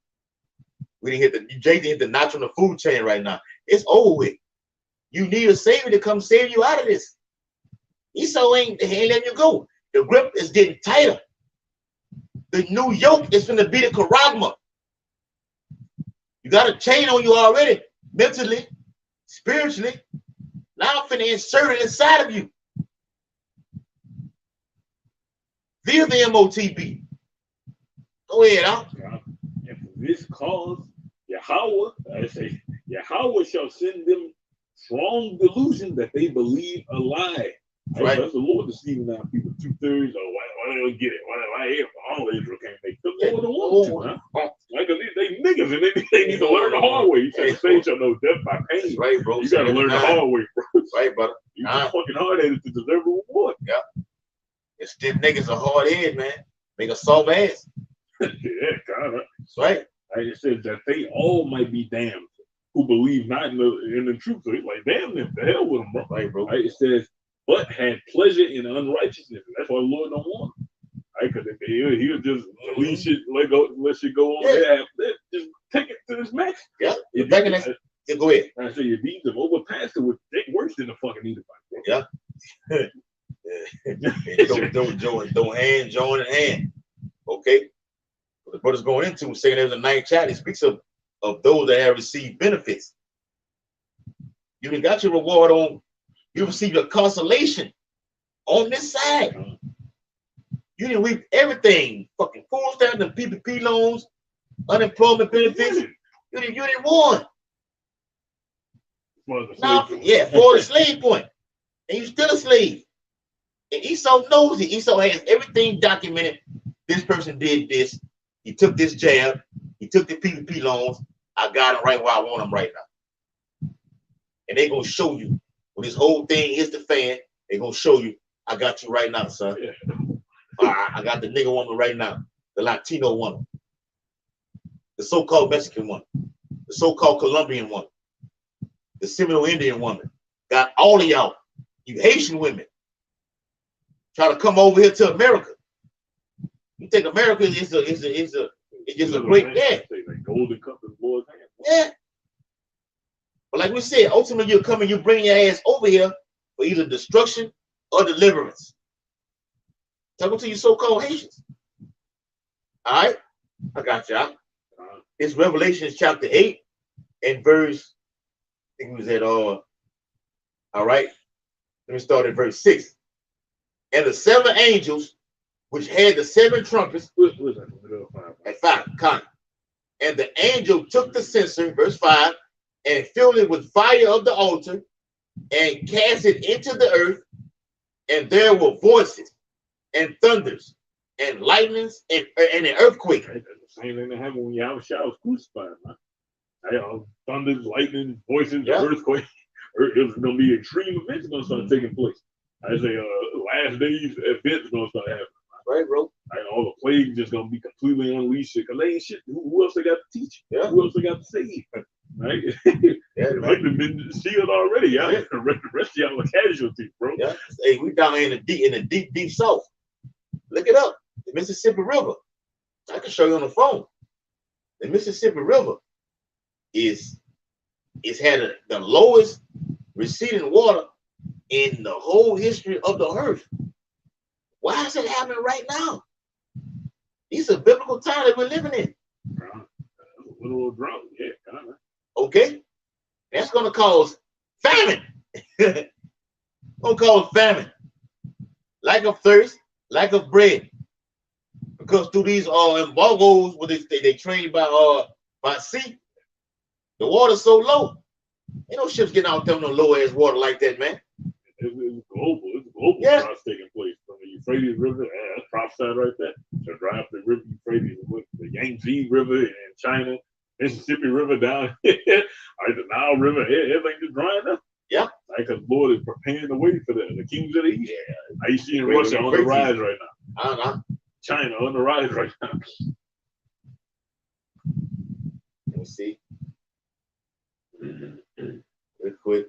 We didn't hit the Jay hit the notch on the food chain right now. It's over with. You need a savior to come save you out of this. Esau ain't letting you go. The grip is getting tighter. The new yoke is going to be the charagma. You got a chain on you already, mentally, spiritually. Now I'm finna insert it inside of you via the MOTB. Go ahead, huh? And for this cause, Yahweh, I say, Yahweh shall send them strong delusion that they believe a lie. Right. That's the Lord deceiving now people 2/3. Oh, why they don't get it? Why all Israel can't make the Lord don't want to, huh? Like they niggas and they need to learn the hard way. You can't say shall know death by pain. That's right, bro. You gotta learn the hard way, bro. Right, brother. You fucking hard headed to deserve a reward. Yeah. It's stiff niggas a hard head, man. Make a soft ass. Yeah, kinda. That's right. Like it says that they all might be damned who believe not in the truth. So it's like, damn them, the hell with them, bro. Right, bro. Right? It says, but had pleasure in unrighteousness. That's why the Lord don't want them. Right? Because he'll just leave shit, let shit go on. Yeah. Just take it to this max. Yeah. You're back in that. Yeah, go ahead. I say your deeds have overpassed it with worse than the fucking Edomite. Yeah. don't hand, join in hand. Okay. What the brother's going into, saying there's a ninth chapter, he speaks of those that have received benefits. You done got your reward on, you received your consolation on this side. You didn't reap everything. Fucking food stamps and PPP loans, unemployment benefits. You didn't won. Now, yeah, for the slave point. And you still a slave. And Esau knows it. Esau has everything documented. This person did this. He took this jab. He took the PPP loans. I got him right where I want him right now. And they're going to show you when this whole thing hits the fan, they're going to show you, I got you right now, son. Yeah. I got the nigga woman right now, the Latino woman, the so-called Mexican woman, the so-called Colombian woman, the Seminole Indian woman. Got all of y'all, you Haitian women, try to come over here to America. You think America is just a great golden cup of Lord's hand. Yeah. But like we said, ultimately you're coming, you bring your ass over here for either destruction or deliverance. Talking to you so-called Haitians. All right, I got y'all. It's Revelation chapter 8 and verse, I think it was at all right. Let me start at verse 6. And the 7 angels which had the 7 trumpets at 5, Con. And the angel took the censer, verse 5, and filled it with fire of the altar and cast it into the earth. And there were voices and thunders and lightnings and an earthquake. Right? That's the same thing that happened when Yahushua was crucified, man. Thunders, lightning, voices, earthquake. It was going to be extreme events going to start taking place. I say last days events going to start happening. Right, bro. Right, all the plagues just going to be completely unleashed. Because they ain't shit. Who else they got to teach? Yeah. Who else they got to save? Right? Yeah, like they've been sealed already. Yeah. The rest of y'all are casualties, bro. Yeah. Hey, we down in the deep south. Look it up. The Mississippi River. I can show you on the phone. The Mississippi River is had the lowest receding water in the whole history of the earth. Why is it happening right now? These are biblical times that we're living in. A little drought, yeah, kind of. Okay, that's going to cause famine. Going to cause famine, lack of thirst, lack of bread, because through these embargoes, where they trade by sea, the water's so low. Ain't no ships getting out there on no low ass water like that, man. It's global. It's global droughts taking place from the Euphrates River. That's prophesied right there. To dry up the river Euphrates, the Yangtze River in China, Mississippi River down here, the Nile River, everything just drying up. Yeah. Like the Lord is preparing the way for the kings of the east. Yeah. I see in Russia on the rise right now. China on the rise right now. Let me see. Real quick.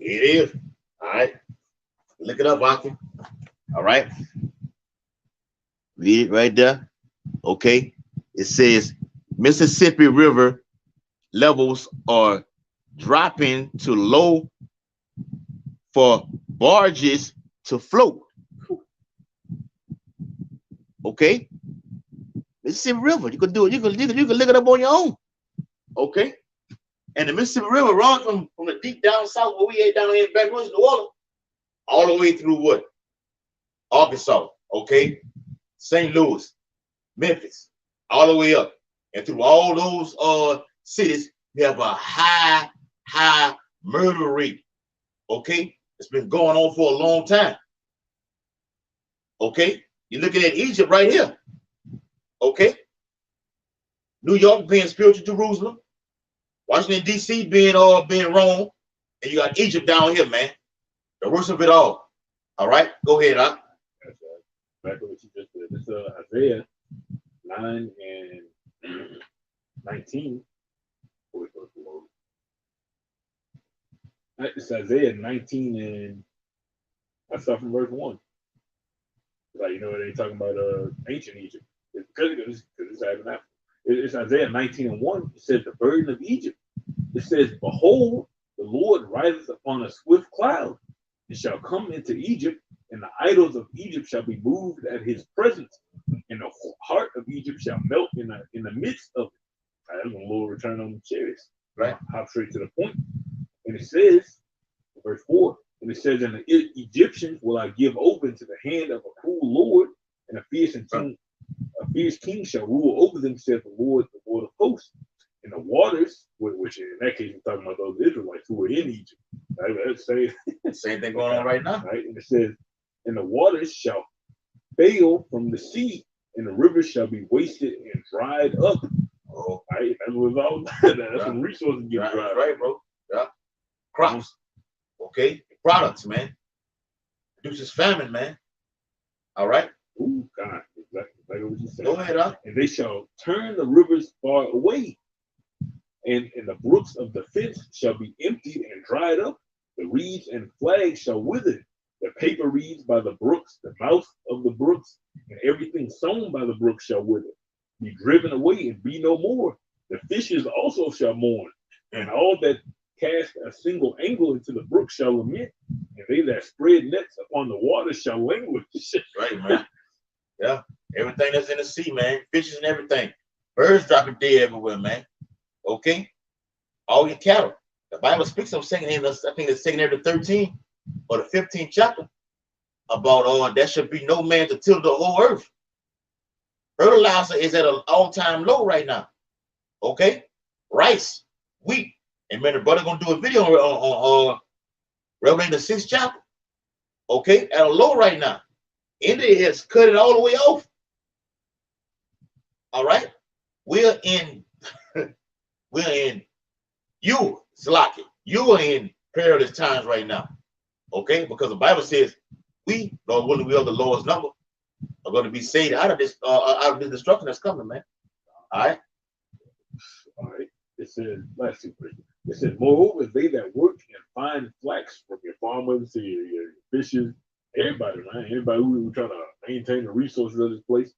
It is. All right. Look it up, Aki. All right. Read it right there. Okay. It says Mississippi River levels are dropping to low for barges to float. Okay. Mississippi River. You can do it. You can look it up on your own. Okay. And the Mississippi River runs from the deep down south where we at down here in Baton Rouge, New Orleans, all the way through what? Arkansas. Okay. St. Louis, Memphis, all the way up. And through all those cities, we have a high murder rate. Okay. It's been going on for a long time. Okay. You're looking at Egypt right here. Okay. New York being spiritual Jerusalem. Washington, D.C. being Rome. And you got Egypt down here, man. The worst of it all. All right. Go ahead, huh? Back to what you just said. This Isaiah 9 and 19. It's Isaiah 19 and I start from verse 1. Like, you know, they talking about ancient Egypt. It's because it's happening after. It's Isaiah 19 and 1. It says the burden of Egypt. It says, behold, the Lord rises upon a swift cloud and shall come into Egypt, and the idols of Egypt shall be moved at his presence, and the heart of Egypt shall melt in the midst of it. Right, the Lord return on the chariots. Right, hop straight to the point. And it says, verse 4, and it says, and the Egyptians will I give over into the hand of a cruel Lord, and a fierce king shall rule over them, saith the Lord of hosts. And the waters, which in that case we're talking about those Israelites who were in Egypt. Right? That's same thing going on right now. Right? And it says, and the waters shall fail from the sea, and the rivers shall be wasted and dried up. Oh, right? That's what it's all about. That's when resources get dried. Right, bro. Yeah. Crops. Okay. Products, man. Produces famine, man. All right. Ooh, God. Exactly what you said. Go ahead, huh? And they shall turn the rivers far away, and the brooks of the fence shall be emptied and dried up. The reeds and flags shall wither. The paper reeds by the brooks, the mouth of the brooks, and everything sown by the brooks shall wither, be driven away and be no more. The fishes also shall mourn, and all that cast a single angle into the brook shall lament, and they that spread nets upon the water shall languish. Right, man. Yeah. Everything that's in the sea, man. Fishes and everything. Birds dropping dead everywhere, man. Okay? All your cattle. The Bible speaks of saying in I think it's taken every 13 or the 15th chapter about there should be no man to till the whole earth. Fertilizer is at an all-time low right now. Okay? Rice, wheat. And man, the brother gonna do a video on Revelation the 6th chapter. Okay, at a low right now. India has cut it all the way off. All right, we're in you, Slaki. You are in perilous times right now. Okay, because the Bible says we, Lord willing, we are the Lord's number, are going to be saved out of this destruction that's coming, man. All right. All right. It says, last two verses. It says, moreover, they that work and find flax from your farmers to your fishers, everybody, man, anybody who trying to maintain the resources of this place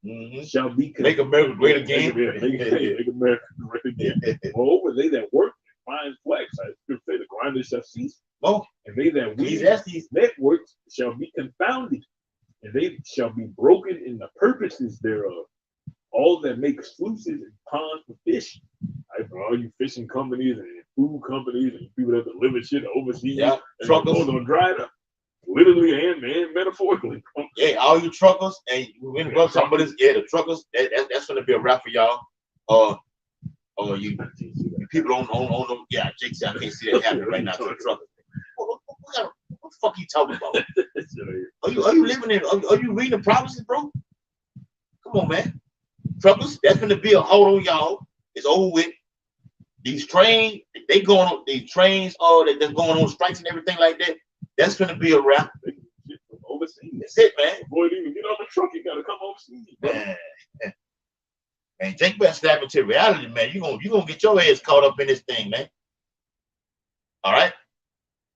shall be make America great again. Make America great again. Moreover, they that work and find flax, I say the grinders shall cease. Oh, and they that weave these networks shall be confounded, and they shall be broken in the purposes thereof. All that make sluices and ponds for fish. Right, for all you fishing companies and food companies and people that deliver shit overseas, truckers on dried up, literally and metaphorically. Yeah, all you truckers and when we talking about this, the truckers, that's gonna be a wrap for y'all. You people on them, Jake said I can't see that happening right now to the truckers. What the fuck are you talking about? Are you living in? Are you reading the prophecies, bro? Come on, man. Truckers, that's gonna be a hold on y'all. It's over with. These trains, they going on these trains, that's going on strikes and everything like that. That's gonna be a wrap. Overseas. That's it, man. Boy, even get on the truck, you gotta come overseas. Man, Jake better snap into reality, man. You gonna get your ass caught up in this thing, man. All right.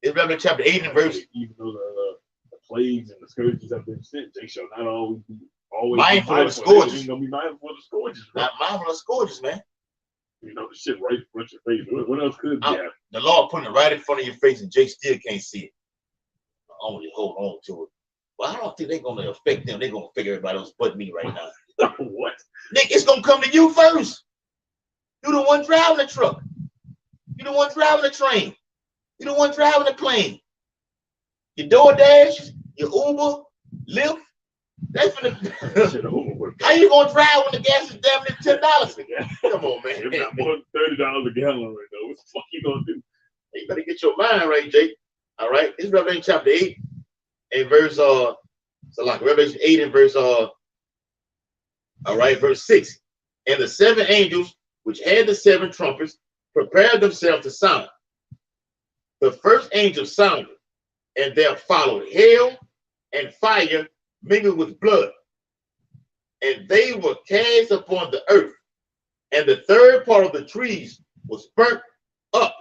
It's Revelation chapter 8 and verse. Even though the plagues and the scourges have been sent, they shall not always be mindful of the joyful. scourges. They ain't gonna be mindful of the scourges, bro. Not mindful of the scourges, man. You know, the shit right in front of your face. What else could be happening? The Lord putting it right in front of your face, and Jake still can't see it. Only hold on to it. Well, I don't think they're gonna affect them. They're gonna affect everybody else but me right now. What? Nick, it's gonna come to you first. You the one driving the truck. You the one driving the train. You the one driving the plane. Your DoorDash, your Uber, Lyft. That's for the. Shit over with. How you gonna drive when the gas is damn near $10 again? Come on, man. It's not more than $30 a gallon right now. What the fuck you gonna do? You better get your mind right, Jake. All right. This is Revelation chapter 8 and verse so like Revelation 8 and verse verse 6. And the 7 angels which had the 7 trumpets prepared themselves to sound. The first angel sounded, and there followed hail and fire mingled with blood, and they were cast upon the earth, and the third part of the trees was burnt up,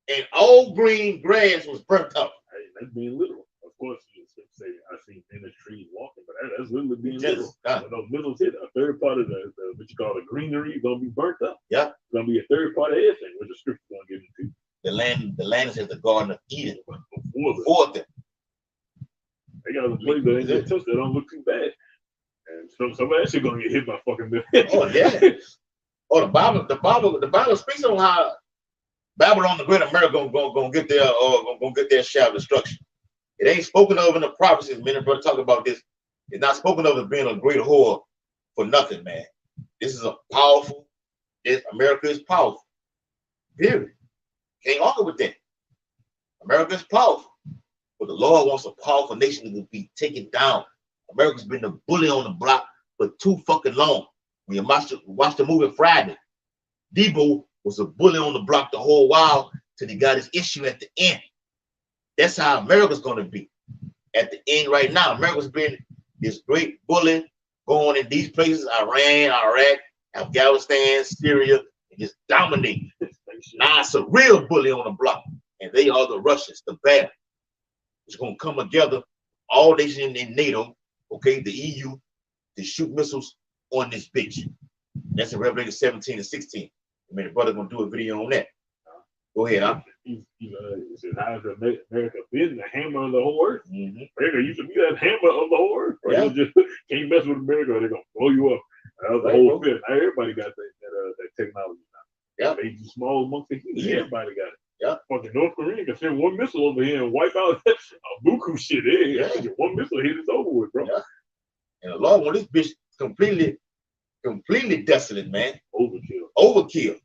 and all green grass was burnt up. Hey, that's being literal. Of course, you say I see in the trees walking, but that's literally being Yes, literal. God. When those missiles hit, a third part of the what you call the greenery is gonna be burnt up. Yeah. It's gonna be a third part of everything, which the scripture's gonna get into. The land is as the Garden of Eden Before before them. they got a place that ain't get touched that don't look too bad. And some of that shit gonna get hit by fucking millions. Oh yeah. Oh, the Bible speaks on how Babylon, the great America, gonna get their share of destruction. It ain't spoken of in the prophecies. Men and brother talk about this. It's not spoken of as being a great whore for nothing, man. This is a powerful. America is powerful. Period. Can't argue with that. America is powerful, but the Lord wants a powerful nation to be taken down. America's been the bully on the block for too fucking long. When you watch the movie Friday, Debo was a bully on the block the whole while till he got his issue at the end. That's how America's going to be at the end right now. America's been this great bully going in these places, Iran, Iraq, Afghanistan, Syria, and just dominating. Now it's a real bully on the block, and they are the Russians, the bad. It's going to come together, all nations in NATO, okay, the EU, to shoot missiles on this bitch. That's in Revelation 17 and 16. I mean, the brother going to do a video on that. Go ahead, huh? How has America been the hammer of the whole earth? Mm-hmm. America used to be that hammer of the whole earth. Right? Yeah. You just can't mess with America, they're gonna blow you up. That was the Right, whole bro. fit. Now everybody got that technology now. Yeah. They just small amongst the human. Yeah. Everybody got it. Yeah. Fucking North Korea can send one missile over here and wipe out a buku shit. Yeah. One missile hit, it's over with, bro. Yeah. And the Lord want this bitch completely desolate, man. Overkill.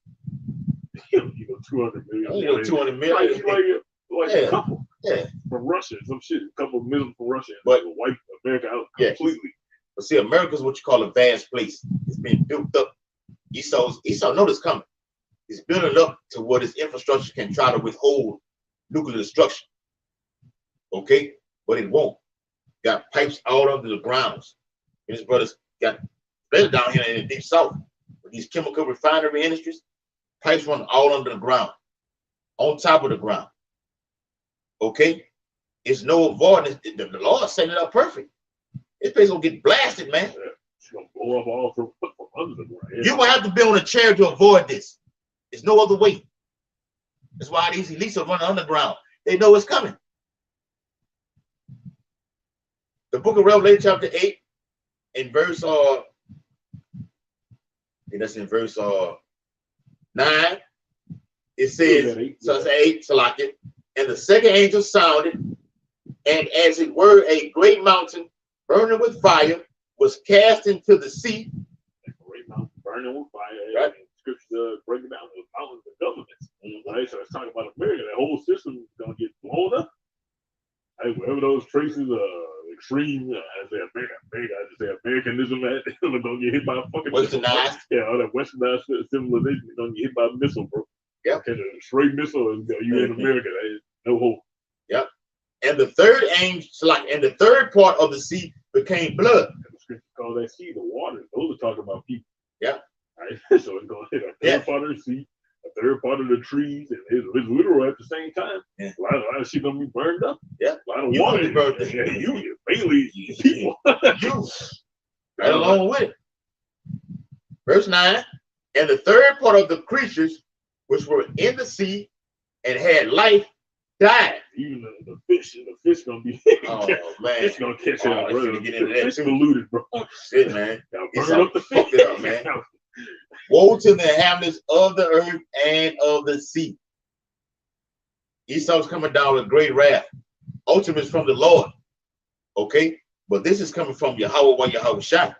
You go 200 million. You know, 200 million. Like Yeah. a couple. Yeah. From Russia, some shit. A couple of missiles from Russia. But- But wipe America out Yes. completely. But see, America's what you call a vast place. It's been built up. Esau know this coming. It's building up to what its infrastructure can try to withhold nuclear destruction. Okay? But it won't. Got pipes all under the grounds. His brothers got better down here in the deep south. With these chemical refinery industries, pipes run all under the ground. On top of the ground. Okay? It's no avoidance. The Lord set it up perfect. This place gonna get blasted, man. It's gonna blow up all from under the ground. You gonna have to be on a chair to avoid this. There's no other way. That's why these elites are running underground. They know it's coming. The book of Revelation, chapter 8, in verse that's in verse 9. It says, so it's 8, Salakia, and the second angel sounded, and as it were a great mountain burning with fire was cast into the sea. Great mountain burning with fire. Right. And scripture breaking down those mountains and governments. Right? So it's talking about America. That whole system is gonna get blown up. Hey, wherever those traces of extreme, I say Americanism at, they're gonna get hit by a fucking missile. Westernized. Yeah, all that westernized civilization is gonna get hit by a missile, bro. Yep. And a straight missile is you in America. There's no hope. Yep. And the third angel, and the third part of the sea became blood. And the scripture calls that sea the water. Those are talking about people. Yeah. Right? So it's gonna hit a third Yeah. part of the sea, a third part of the trees, and it's literal at the same time. Yeah. A lot of shit gonna be burned up. Yeah. A lot of You water. gonna be burned up. Yeah, you mainly people. You right along with it. Verse 9, and the third part of the creatures which were in the sea and had life died. Even the fish gonna be. Oh man, Fish gonna catch it, I bro. finna get into that Fish too. polluted, bro. Shit, man. Y'all It's burn all up the fucked fish. it up, man. Woe to the inhabitants of the earth and of the sea. Esau's coming down with great wrath. Ultimate is from the Lord. Okay? But this is coming from Yahweh while Yahweh shot.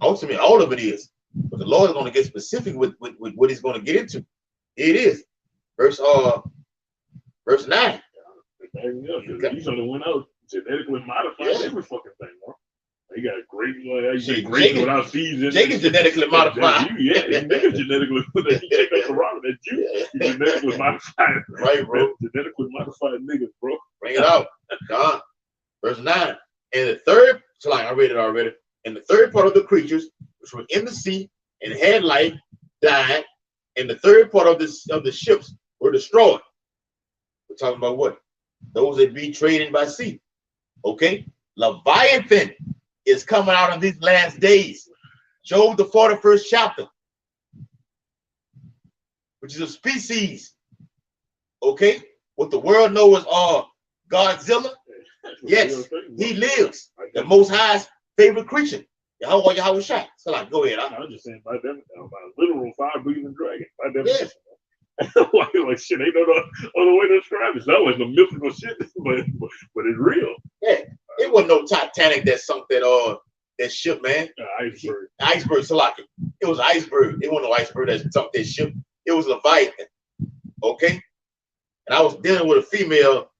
Ultimate, all of it is. But the Lord is going to get specific with what he's going to get into. It is. Verse 9. He's only went out genetically modified every fucking thing, bro. He got great, Shit, great without seeds. Jake is genetically modified. Yeah, nigga genetically. He check out Corona, that you genetically modified. Right, bro. Genetically modified niggas, bro. Bring it out. God. Verse 9. And the third, so like I read it already. And the third part of the creatures which were in the sea and had life died, and the third part of the ships were destroyed. We're talking about what? Those that be trading by sea. Okay? Leviathan is coming out in these last days. Job, the 41st chapter, which is a species. Okay? What the world knows as Godzilla. Yes, he lives. The Most High's favorite creature. Yahweh shot. So like, go ahead. I was just saying by them, by literal fire-breathing dragon. By them. Yeah. like shit, ain't no other way to describe it. It's not like the mythical shit, but it's real. Yeah, it wasn't no Titanic that sunk that ship, man. Iceberg. Iceberg, so like it was iceberg. It wasn't no iceberg that sunk that ship. It was Leviathan. Okay, and I was dealing with a female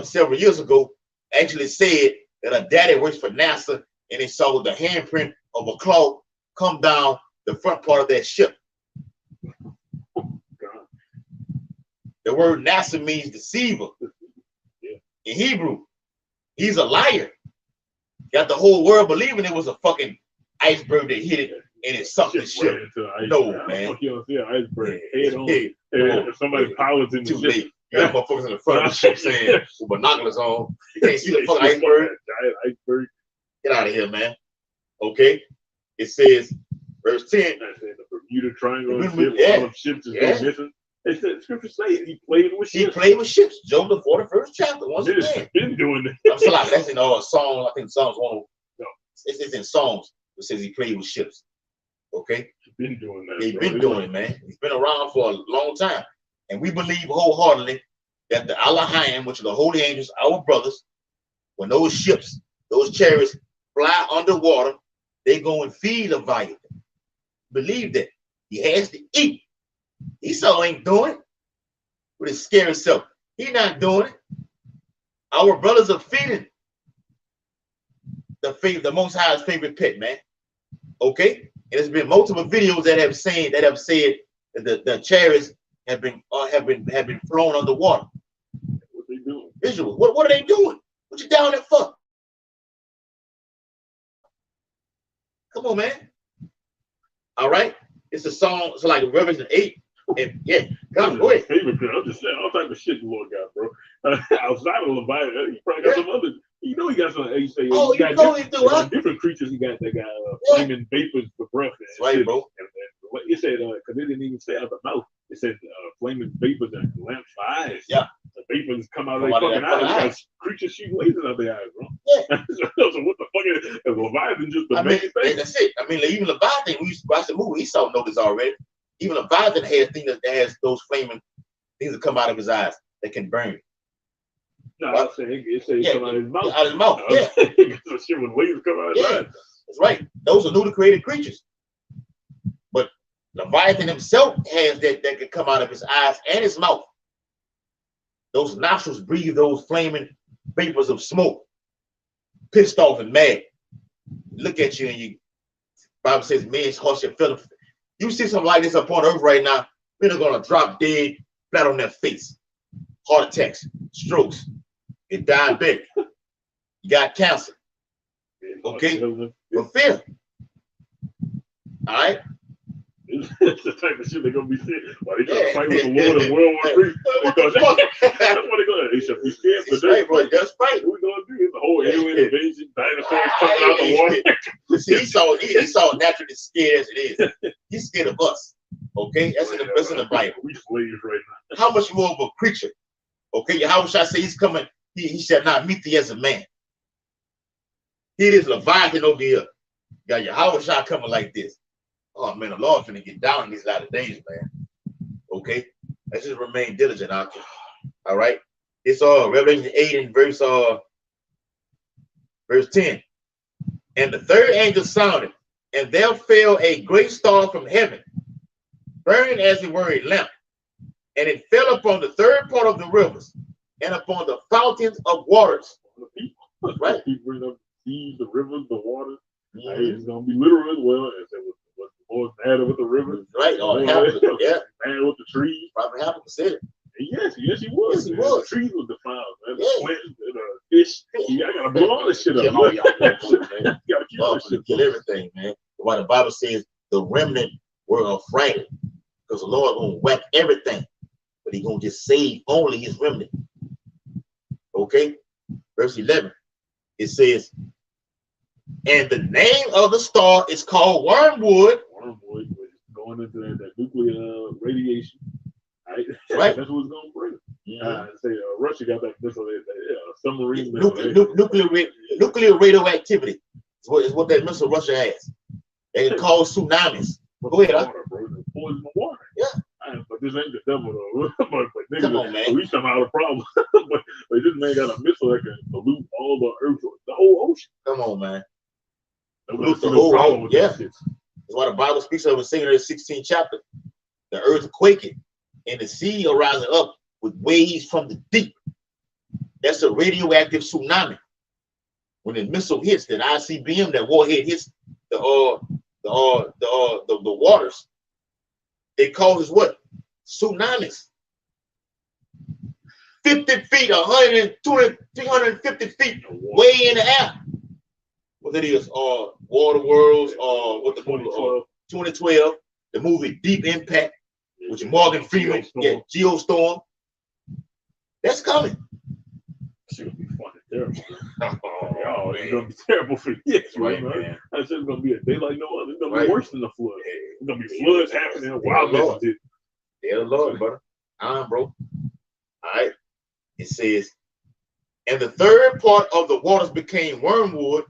several years ago. Actually said that her daddy works for NASA, and they saw the handprint of a claw come down the front part of that ship. The word NASA means deceiver. Yeah. In Hebrew, he's a liar. Got the whole world believing it was a fucking iceberg that hit it and it sunk the ship. Right No, man. You don't see an iceberg head on. Hey, If somebody pilots in the too ship. late. You got motherfuckers in the front of the ship saying with binoculars on. You can't see the fucking iceberg. Giant iceberg. Get out of here, man. Okay. It says, verse 10. The Bermuda Triangle Yeah. all of ships is going missing. They said scripture say he played with ships. He played with ships. Job the 41st chapter. Once again. Been doing that. I'm still like that's in Psalms. I think Psalms 1. No, it's in Psalms. It says he played with ships. Okay. Been doing that. He's been doing it, man. He's been around for a long time. And we believe wholeheartedly that the Elohim, which are the holy angels, our brothers, when those ships, those chariots fly underwater, they go and feed Leviathan. Believe that. He has to eat. Esau ain't doing it with his scary self. He not doing it. Our brothers are feeding the Most High's favorite pet, man. Okay? And there's been multiple videos that have said that the chariots have been flown underwater. What they doing? Visual. What are they doing? What you down there for? Come on, man. All right. It's a song. It's like Revelation 8. And yeah, come go ahead. Favorite pet. I'm just saying all type of shit the Lord got, bro. Outside of Leviathan, he probably got some other. You know, he got some. He say, oh, you know he do, huh? Different creatures. He got that got flaming vapors for breath. That's right, bro. And it said because they didn't even say out the mouth. It said flaming vapors and lamps for eyes. Yeah. The vapors come out of their fucking eyes. Creatures shoot lasers out their eyes, bro. Yeah. So what the fuck is Leviathan just the main thing? That's it. I mean, like, even Leviathan, we used to watch the movie, Esau know this already. Even Leviathan has things that has those flaming things that come out of his eyes that can burn. No, I'm saying it says come out of his mouth. Out of his mouth, yeah. So shit when lasers come out of his eyes. That's right. Those are newly created creatures. But Leviathan himself has that can come out of his eyes and his mouth. Those nostrils breathe those flaming vapors of smoke. Pissed off and mad. Look at you and you. Bible says, men's hearts shall fail. You see something like this upon earth right now, men are gonna drop dead flat on their face. Heart attacks, strokes, you're diabetic, you got cancer. Okay? But fear. All right? It's the type of shit they're gonna be saying. Why they trying to fight with the Lord in World War III? Because that's what they're gonna. They should be scared. But That's right. What we gonna do? It's the whole alien invasion, dinosaurs coming out the water. See, he saw naturally scared as it is. He's scared of us. Okay, that's in the Bible. We slaves right now. How much more of a creature? Okay, how should I say he's coming? He shall not meet thee as a man. He is Leviathan over here. Got Yahweh Shah coming like this. Oh man, the Lord's gonna get down in these latter days, man. Okay, let's just remain diligent out there. All right, it's Revelation 8 and verse 10. And the third angel sounded, and there fell a great star from heaven, burning as it were a lamp, and it fell upon the third part of the rivers and upon the fountains of waters. Right? He bring up the seas, the rivers, the water. Hey, it's gonna be literal as well. As it was more bad with the rivers. Right? Oh, Bad with the trees. Probably half a cent. Yes, he was. Yes, he was. The trees were defiled, man. Yeah. The plants, the fish. I gotta blow all this shit up. Yeah, oh, yeah, man. You gotta keep all this shit. Kill everything, man. Why the Bible says the remnant were afraid, because the Lord gonna whack everything, but He gonna just save only His remnant. Okay, verse 11. It says, and the name of the star is called Wormwood. Wormwood, going into that nuclear radiation. Right. That's what's gonna bring. Russia got that missile, submarine nuclear radioactivity is what that missile Russia has. They can cause tsunamis. Go ahead, poison the water. Yeah. But this ain't the devil though. but niggas, come on, man. At least somehow the problem. but this man got a missile that can pollute all the earth, the whole ocean. Come on, man. Pollute the whole ocean. Yeah. That's why the Bible speaks of in St. 16th chapter. The earth quaking and the sea are rising up with waves from the deep. That's a radioactive tsunami. When the missile hits, that ICBM, that warhead hits the waters, it causes what? Tsunamis. 50 feet, 120, 350 feet, way in the air. What it is, Water Worlds, what the movie, 2012, the movie Deep Impact, which Morgan Freeman, Geostorm. That's coming. It's gonna be fucking terrible. It's gonna be terrible for years, right, man? That's just gonna be a day like no other. It's gonna be worse than the flood. It's gonna be floods happening. Wildness. Yeah, Lord, brother. Bro. All right. It says, and the third part of the waters became wormwood,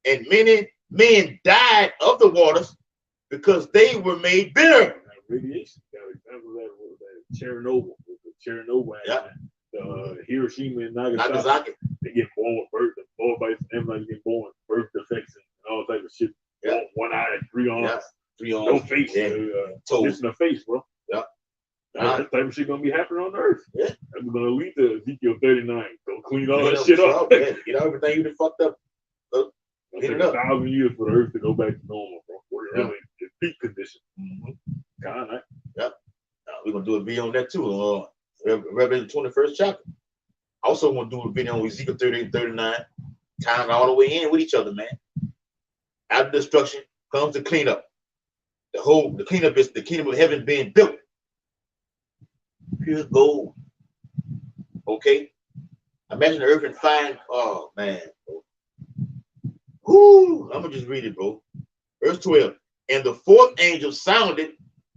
and many men died of the waters because they were made bitter. Radiation. Got examples of that Chernobyl. The Hiroshima and Nagasaki. They get born with birth, the boy bites, everybody get born, birth defects and all type of shit. Yeah. One eye, 3 arms, 3 arms, no face, missing a face, bro. Yeah. That type of shit gonna be happening on Earth. Yeah. That's gonna lead to Ezekiel 39. Go clean all that shit up. Get everything you done fucked up. Get it up. 1,000 years for the Earth to go back to normal, bro. We're really in peak condition. Kind of. Yeah. We're gonna do a video on that too. Revelation 21st chapter. Also want to do a video on Ezekiel 38, 39, tying all the way in with each other, man. After destruction comes the cleanup. The cleanup is the kingdom of heaven being built. Pure gold. Okay? Imagine the earth and find, oh man. Whoo! I'm gonna just read it, bro. Verse 12. And the fourth angel sounded,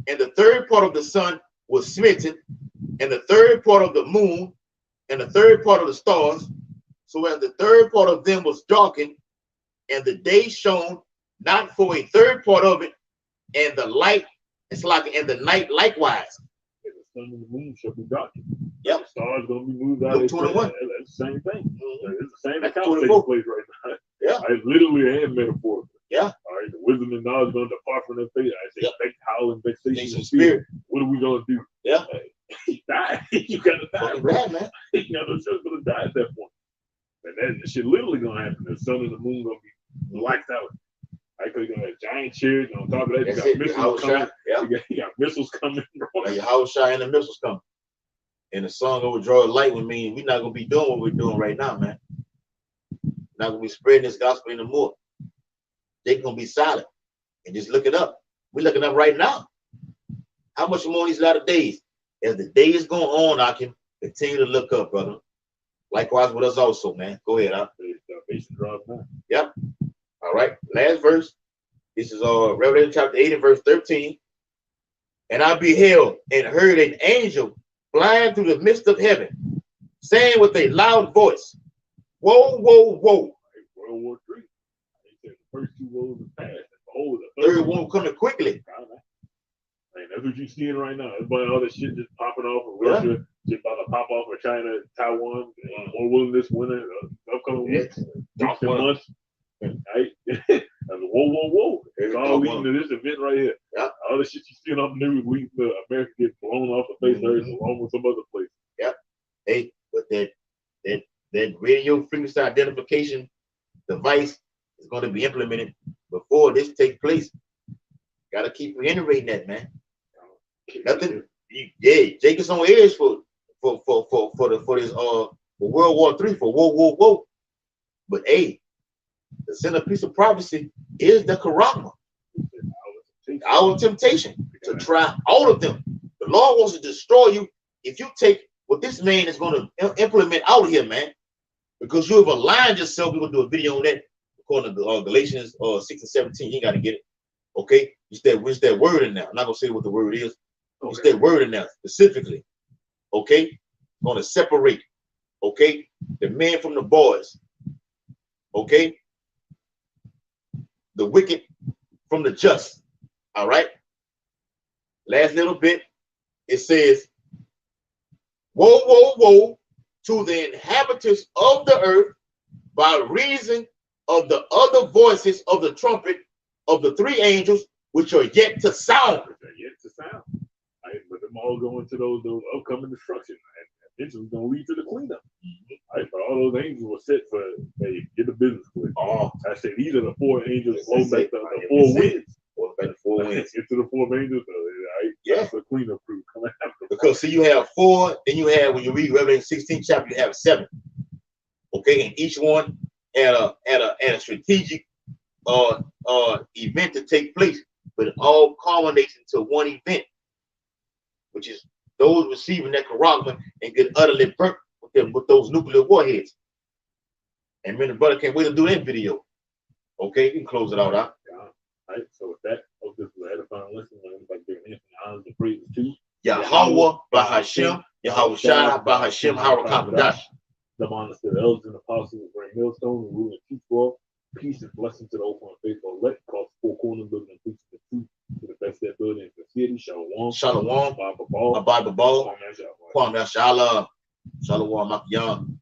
and the third part of the sun was smitten, and the third part of the moon, and the third part of the stars, so as the third part of them was darkened, and the day shone not for a third part of it, and the light, and the night likewise. The sun and the moon shall be darkened. Yep. The stars gonna be moved out. 21. That's the same thing. It's the same account taking place right now. Yeah. Literally and metaphorically. Yeah. All right. The wisdom and knowledge going to depart from their faith. I say, howl and vexation spirit. What are we gonna do? Yeah. You die. You gotta die, bro. Bad, man. You know, the sun's gonna die at that point. And that shit literally gonna happen. The sun and the moon gonna be blacked out. Right? Cause you're gonna have giant chariots, and on top of that, you got missiles coming. You got missiles coming, bro. Like your house shine and the missiles coming. And the sun gonna draw light with me. We're not gonna be doing what we're doing right now, man. Not gonna be spreading this gospel anymore. They're gonna be silent and just looking up. We're looking up right now. How much more in these latter days? As the days go on, I can continue to look up, brother. Likewise with us also, man. Go ahead, huh? Yep. All right. Last verse. This is Revelation chapter 8 and verse 13. And I beheld and heard an angel flying through the midst of heaven, saying with a loud voice, "Woe, woe, woe!" World War III. The first two woes are past. Oh, the third one coming quickly. Man, that's what you're seeing right now. Everybody, all that shit just popping off of Russia, just about to pop off of China, Taiwan, more willing this winter, upcoming weeks, weeks and months. Right? Whoa, whoa, whoa. It's all leading to this event right here. Yeah. All the shit you see on the news, America gets blown off the face of Earth along with some other place. Yep. Hey, but that radio frequency identification device is going to be implemented before this takes place. Got to keep reiterating that, man. Nothing. Yeah, Jacob's on ears for this for World War III, for whoa. But hey, the centerpiece of prophecy is the Karama. Our temptation to try all of them. The Lord wants to destroy you if you take what this man is going to implement out here, man. Because you have aligned yourself. We're going to do a video on that according to Galatians 6 and 17. You got to get it. Okay? It's that word in there. I'm not going to say what the word is. Okay. It's that word in there specifically. Okay? Going to separate. Okay? The men from the boys. Okay? The wicked from the just. All right. Last little bit. It says, "Woe, woe, woe to the inhabitants of the earth by reason of the other voices of the trumpet of the three angels which are yet to sound." Right? But them all going to those upcoming destruction. It's going to lead to the cleanup. Right? But all those angels were set for, hey, get the business clear. Oh, I said these are the four angels flow back the four winds. Into the four angels, right? Yeah. That's the cleanup crew coming after. Because see, you have four, then you have, when you read Revelation 16 chapter, you have 7. Okay, and each one had a strategic event to take place, but it all culminates into one event, which is those receiving that Karama and get utterly burnt with those nuclear warheads. And me and the brother can't wait to do that video. Okay, you can close it out, huh? All right, so with that, hope this was edifying listening. Everybody giving anything honors and praises to Yahweh Bahashem, Yahweh Shai Bahashem Harakam. The honors to the elders and apostles of Great Millstone, and ruling teach world. Peace and blessing to the open and faithful elect, across four corners, building and preaching the truth to the best that building in the city. Shalom. Shalom. Abba Ball. Kwam Yashala. Shalom Makiyan.